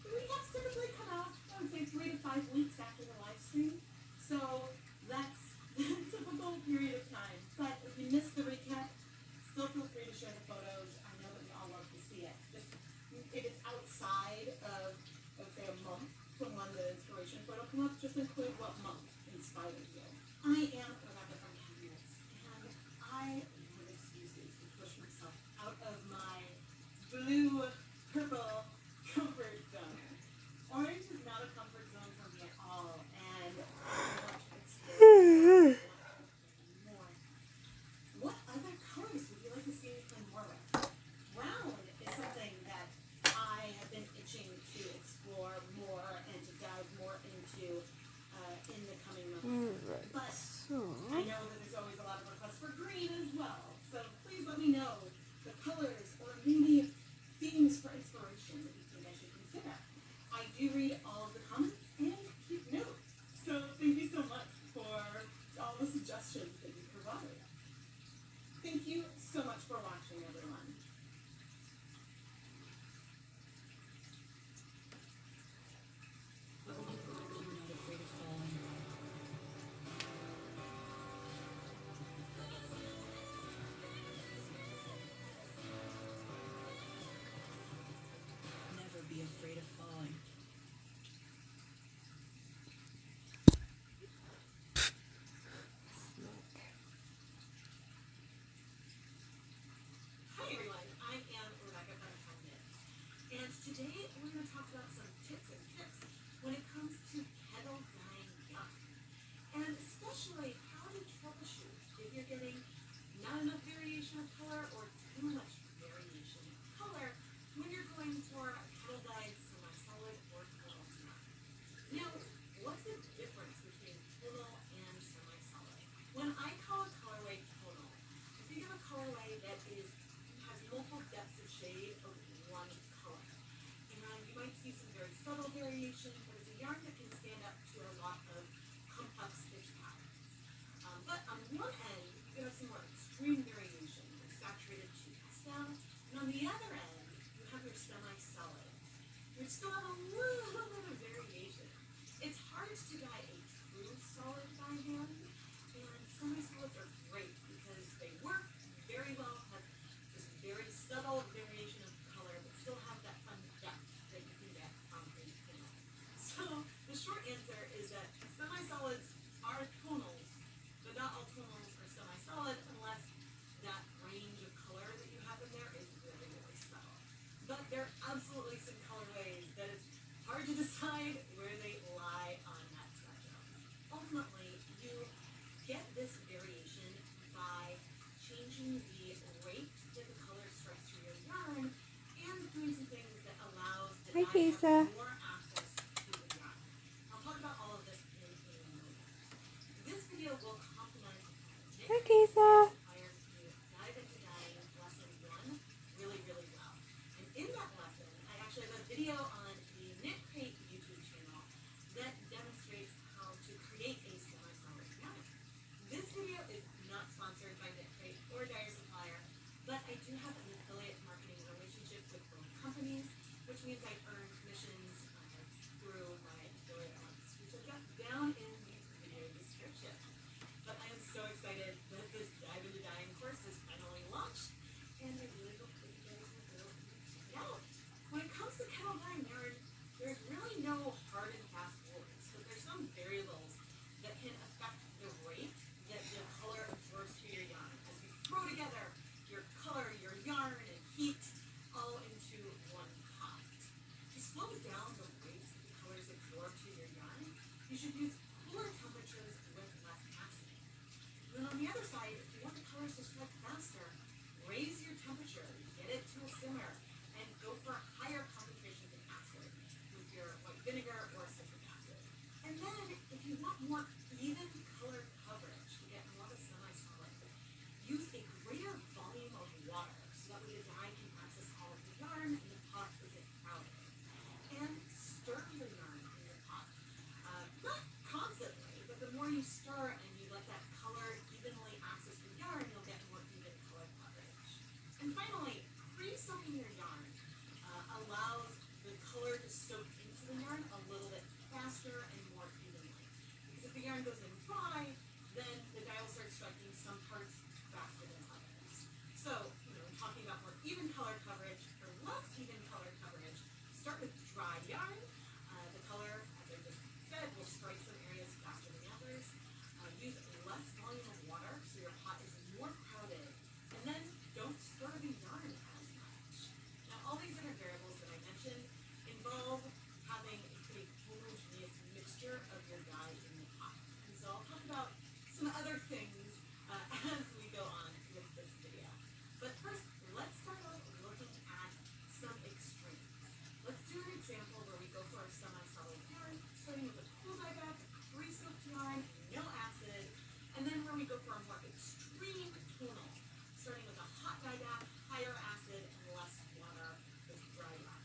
The recaps typically come out, I would say 3 to 5 weeks after the live stream. So that's the typical period of time. But if you missed the recap, still feel free to share the photos. I know that we all love to see it. Just if it's outside of, I would say, a month from when the inspiration photo came up, just include what month inspired you. I am Rebecca from Chemnitz, and I have excuses to push myself out of my blue-purple comfort zone. Orange is not a comfort zone for me at all, and I want to explore more. What other colors would you like to see me play more with? Brown is something that I have been itching to explore more and to dive more into in the coming months. Alright, But so I know that there's always a lot of requests for green as well. So please let me know the colors or maybe themes for inspiration that you think I should consider. I do read all of the comments and keep notes. So thank you so much for all the suggestions that you provided. Thank you so much for watching, everyone. Never be afraid of falling. Hi everyone, I am Rebecca from Chemnitz, and today we're going to talk about some tips and tricks when it comes to kettle dyeing yarn, and especially how to troubleshoot if you're getting not enough variation of color or too much variation of color when you're going for a kettle dyed semi-solid or tonal yarn. Now, what's the difference between tonal and semi-solid? When I call a colorway tonal, I think of a colorway that has multiple depths of shade of one color. And you might see some very subtle variation, but it's a yarn that can stand up to a lot of complex stitch patterns. But on one end, you have some more extreme variation, like saturated to pastel, and on the other end, you have your semi-solids, which still have a little bit of variation. It's hard to dye a true solid by hand, and semi-solids are great because they work very well, have this very subtle variation of color, but still have that fun depth that you can get from a tonal. So the short answer is that semi-solids are tonals, but not all tonals are semi-solid unless that range of color that you have in there is really, really subtle. But there are absolutely some colorways that it's hard to decide where they lie on that spectrum. Kesa. more access to the yarn. I'll talk about all of this in a moment. This video will complement Hi, Kesa. suppliers to dive into dyeing lesson 1 really, really well. And in that lesson, I actually have a video on the Knit Crate YouTube channel that demonstrates how to create a semi-solid yarn. This video is not sponsored by Knit Crate or Dyer Supplier, but I do have an affiliate marketing relationship with both companies, which means I earn commissions through my affiliate links, which I've got down in the video description. But I am so excited that this Dive into Dyeing course is finally launched, and I really hope that you guys will go and check it out. When it comes to kettle dyeing yarn, there's really no hard and fast rules, but there's some variables that can affect the rate that the color absorbs to your yarn as you throw together your color, your yarn, and heat all into one pot. To slow down the rates that the colors absorb to your yarn, you should use cooler temperatures with less acid. Then on the other side, if you want the colors to spread faster, raise your temperature, get it to a simmer, and go for higher concentrations of acid with your white vinegar or citric acid. And then, if you want more even color coverage to get more of a semi-solid, use a greater volume of water so that way the dye can access all of the yarn and the pot isn't crowded. And stir your yarn in the pot. Not constantly, but the more you stir and you let that color evenly access the yarn, you'll get more even color coverage. And finally, pre-soaking your yarn allows the color to soak into the yarn a little bit faster and more evenly. Because if the yarn goes in dry, then the dye will start striking some parts faster than others. So, talking about more even color coverage or less even color coverage, start with dry yarn. The color, as I just said, will strike some areas faster than others. Use less volume of water so your pot is more crowded. And then don't stir the yarn as much. Now, all these different variables that I mentioned involve having a pretty homogeneous mixture of your dye in the pot. And so I'll talk about some other things as we go on with this video. But first, let's start off looking at some extremes. Let's do an example where we go for our semi-solid yarn, starting with a cool dye bath, pre-soaked yarn, no acid, and then where we go for a more extreme tonal, starting with a hot dye bath, higher acid, and less water with dry yarn.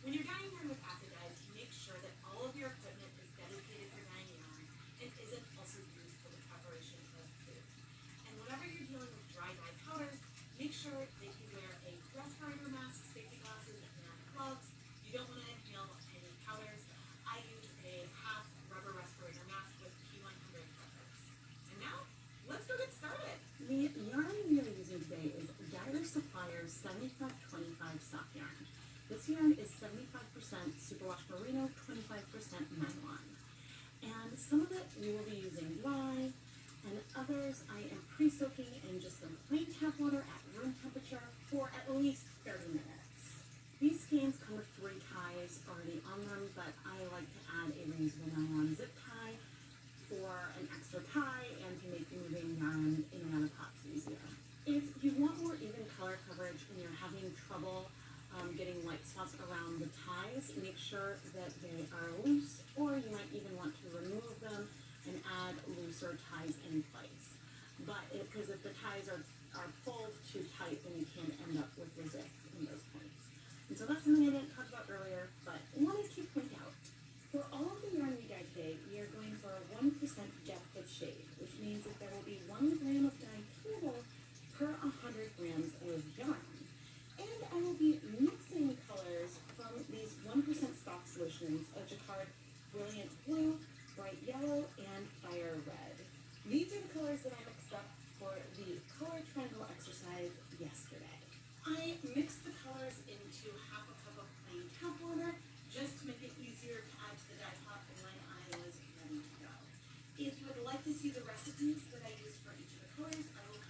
When you're dyeing yarn with acid dyes, make sure that all of your equipment is dedicated for dyeing yarn and isn't also used for the preparation of food. And whenever you're dealing with dry dye powders, make sure that you wear a respirator mask, safety glasses, and gloves. You don't want to inhale any powders. I use a half rubber respirator mask with P100 filters. And now, let's go get started. The yarn we are using today is Dyer Supplier 7525 sock yarn. This yarn is 75% superwash merino, 25% nylon. And some of it we will be using dry, and others I am pre-soaking in just some plain tap water at room temperature for at least 30 minutes. These skeins come with 3 ties already on them, but I like to add a reusable nylon zip tie for an extra tie and to make moving yarn in and out of pots easier. If you want more even color coverage and you're having trouble getting white spots around the ties, make sure that they are loose, or you might even want to remove them and add looser ties in place. But because if the ties are pulled too tight, then you can end up with resist in those points. And so that's something I didn't talk about earlier, but wanted to point out. For all of the yarn we dye today, we are going for a 1% depth of shade, which means that there will be 1 gram of dye total per 100 grams of yarn. And I will be mixing colors from these 1% stock solutions of Jacquard Brilliant Blue, Bright Yellow, and Fire Red. These are the colors that I mixed up for the color triangle exercise yesterday. I mixed the colors into half a cup of plain tap water just to make it easier to add to the dye pot when I was ready to go. If you would like to see the recipes that I use for each of the colors, I will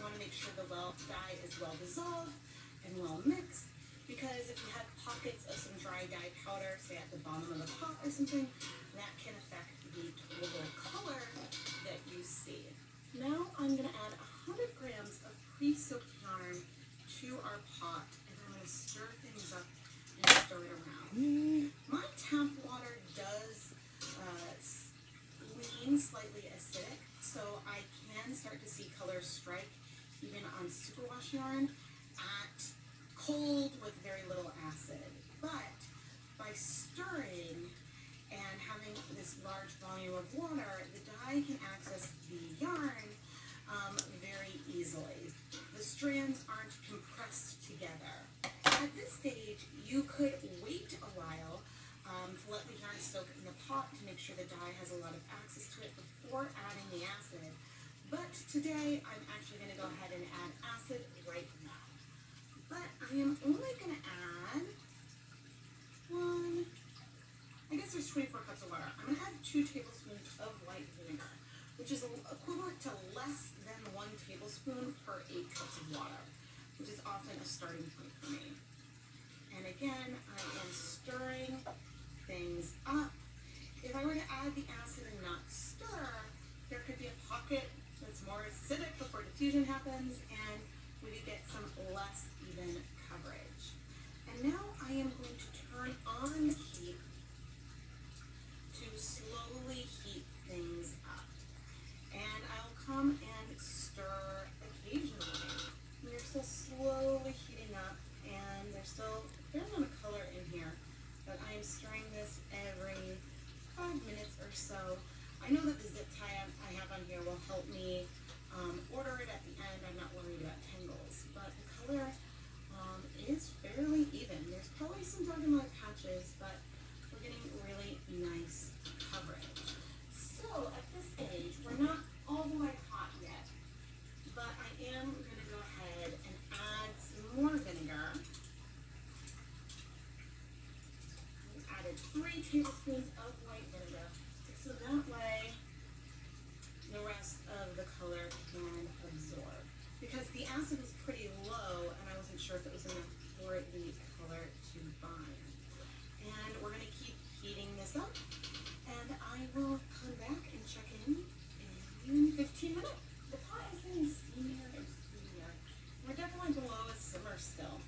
want to make sure the dye is well dissolved and well mixed, because if you have pockets of some dry dye powder, say at the bottom of the pot or something, that can affect the total color that you see. Now I'm going to add 100 grams of pre-soaked yarn to our pot, and I'm going to stir things up and stir it around. My tap water does lean slightly acidic, so I can start to see colors strike even on superwash yarn at cold with very little acid. But by stirring and having this large volume of water, the dye can access the yarn very easily. The strands aren't compressed together. At this stage, you could wait a while to let the yarn soak in the pot to make sure the dye has a lot of access to it before adding the acid. But today, I'm actually going to go ahead and add acid right now. But I am only going to add I guess there's 24 cups of water. I'm going to add 2 tablespoons of white vinegar, which is equivalent to less than 1 tablespoon per 8 cups of water, which is often a starting point for me. And again, I am stirring things up. If I were to add the acid and not stir, there could be a pocket that's more acidic before diffusion happens, and we could get some less even coverage. And now I am going to turn on the heat to slowly heat things up. And I'll come and stir occasionally. And they're still slowly heating up, and there's still a fair amount of color in here. But I am stirring this every 5 minutes or so. I know that the zip tie I have on here will help me order it at the end. I'm not worried about tangles. But the color is fairly even. There's probably some dark and light patches, but we're getting really nice coverage. So at this stage, we're not all the way hot yet, but I am going to go ahead and add some more vinegar. We added 3 tablespoons of white vinegar, so that way the rest of the color can absorb. Because the acid was pretty low, and I wasn't sure if it was enough for the color to bind. And we're going to keep heating this up, and I will come back and check in 15 minutes. The pot is getting steamier and steamier. We're definitely below a simmer still,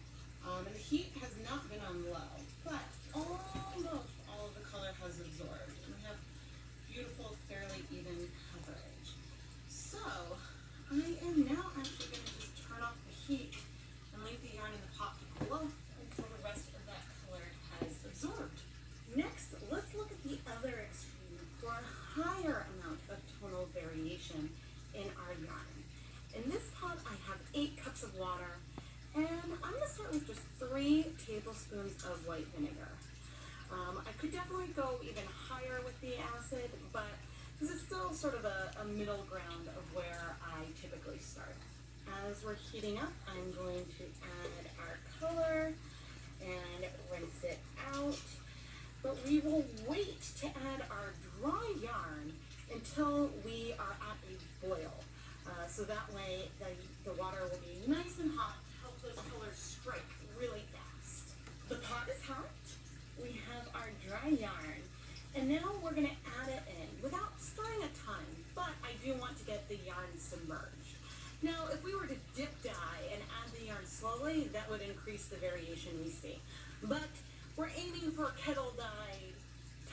and the heat has not been on low, but almost all of the color has absorbed, and we have beautiful, fairly even coverage. So I am now actually going to just turn off the heat and leave the yarn in the pot to cool off until the rest of that color has absorbed. Next, let's look at the other extreme for a higher amount of tonal variation in our yarn. In this pot, I have 8 cups of water, and I'm going to start with just 3 tablespoons of white vinegar. I could definitely go even higher with the acid, but this is still sort of a middle ground of where I typically start. As we're heating up, I'm going to add our color and rinse it out. But we will wait to add our dry yarn until we are at a boil. So that way the water will be nice and hot to help those colors strike really fast. The pot is hot. We have our dry yarn. And now we're going to add it in without stirring a ton, but I do want to get the yarn submerged. Now, if we were to dip dye and add the yarn slowly, that would increase the variation we see. But we're aiming for kettle dye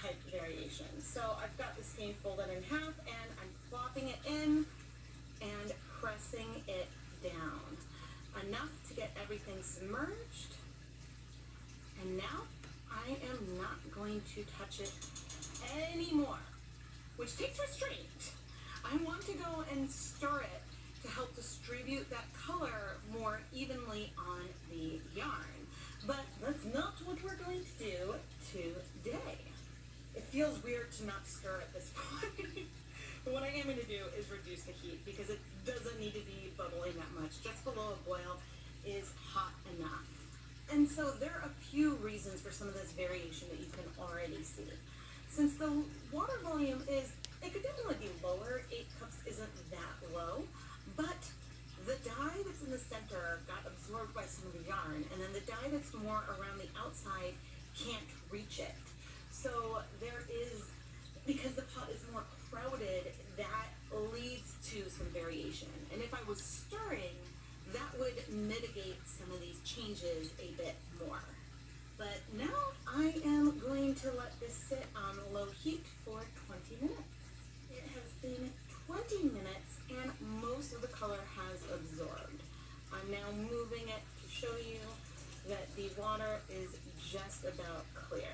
type variation. So I've got the skein folded in half, and I'm plopping it in and pressing it down. Enough to get everything submerged. And now I am not going to touch it anymore, which takes restraint. I want to go and stir it to help distribute that color more evenly on the yarn. But that's not what we're going to do today. It feels weird to not stir at this point. But what I am going to do is reduce the heat because it doesn't need to be bubbling that much. Just below a boil is hot enough. And so there are a few reasons for some of this variation that you can already see. Since the water volume it could definitely be lower, 8 cups isn't that low, but The dye that's in the center got absorbed by some of the yarn, and then the dye that's more around the outside can't reach it. So there is, because the pot is more crowded, that leads to some variation. And if I was stirring, that would mitigate some of these changes a bit more. But now I am going to let this sit on low heat for 20 minutes. It has been 20 minutes and most of the color has absorbed. I'm now moving it to show you that the water is just about clear.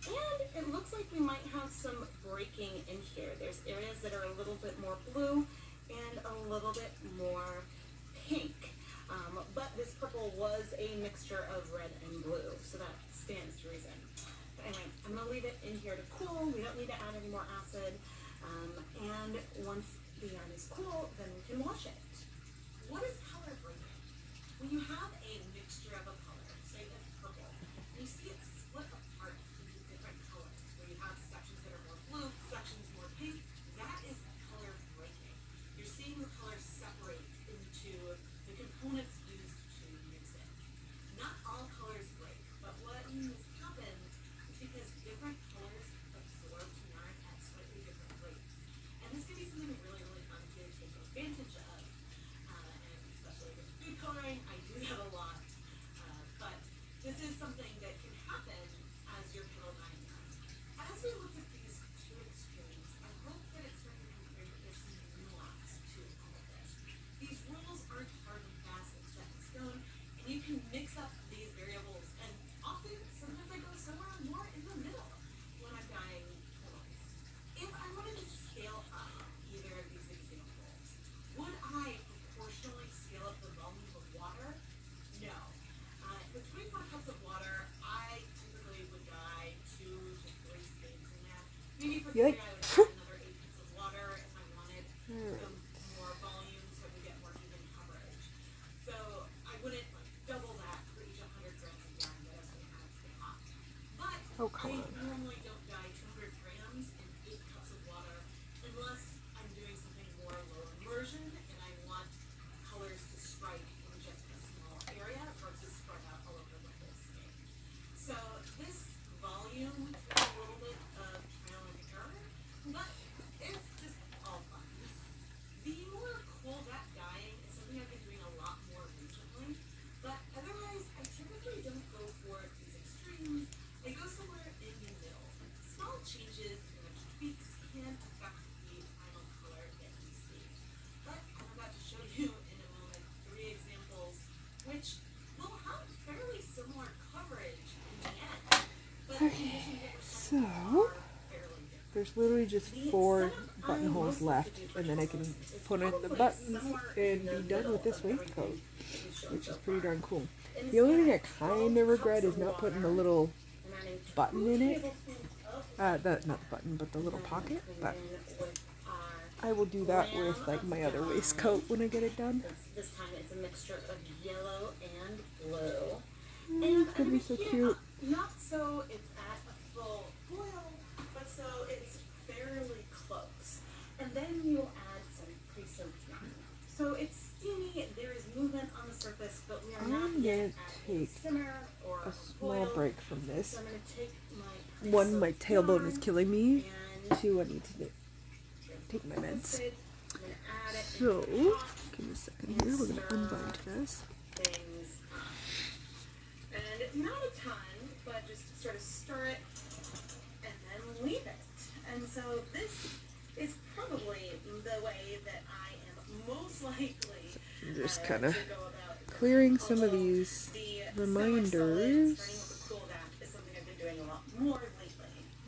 And it looks like we might have some breaking in here. There's areas that are a little bit more blue and a little bit more pink. But this purple was a mixture of red and blue, so that stands to reason. But anyway, I'm going to leave it in here to cool. We don't need to add any more acid. And once the yarn is cool, then we can wash it. What is color breaking? When you have a mixture of a color, say a purple, and you see it split apart into different colors, where you have sections that are more blue, sections more pink, that is color breaking. You're seeing the colors separate into the components used to mix it. Not all colors break, but what has happened is because different colors absorb yarn at slightly different rates. And this can be something really, really fun to take advantage of. And especially with food coloring, I do that a lot. But this is something that can happen as you're kettle dyeing yarn. As we look at these two extremes, I hope that it's starting to be clear that there's some nuance to all of this. These rules aren't hard and fast and set in stone, and you can mix up these variables, and often, sometimes I go somewhere more in the middle when I'm dyeing tones. If I wanted to scale up either of these examples, would I proportionally scale up the volume of water? No. With 24 cups of water, I typically would dye 2 to 3 stains in that. Maybe for 3 I would add another 8 cups of water if I wanted some more volume so we get more even coverage. So I wouldn't double that for each 100 grams of yarn that I would add to the pot. But I normally don't dye 200 grams in 8 cups of water unless I'm doing something more low immersion and I want colors to strike in just a small area versus spread out all over the whole skin. So this volume is a little bit of trial and error, but it's just all fun. The more cool that dyeing is something I've been doing a lot more recently, but otherwise I typically don't go for these extremes. I go somewhere in the middle. Small changes and tweaks can affect the final color that you see. But I'm about to show you in a moment 3 examples which will have fairly similar coverage in the end. But So there's literally just 4 buttonholes left, and then I can put in the buttons and be done with this waistcoat, which is pretty darn cool. The only thing I kind of regret is not putting the little button in it. Not the button, but the little pocket. But I will do that with like my other waistcoat when I get it done. This time it's a mixture of yellow and blue. It's gonna be so cute. Not so it's at a full boil, but so it's fairly close. And then you'll add some pre-soaked yarn. So it's steamy, there is movement on the surface, but we are not yet at a simmer or a small break from this. So I'm going to take my 1, my tailbone is killing me. 2, I need to take my meds. So, give me a second here. We're going to unbind this. Things and not a ton, but just sort of stir it and then leave it. And so this is probably the way that I am most likely I'm just kind of clearing some of these reminders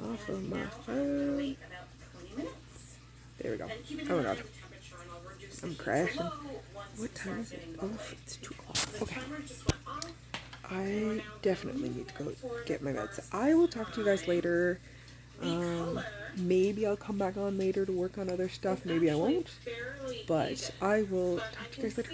off of my phone. There we go. Oh my god. I'm crashing. What time is it? Oh, it's 2 o'clock. Okay. I definitely need to go get my meds. I will talk to you guys later. Maybe I'll come back on later to work on other stuff. Maybe I won't. But I will talk to you guys later.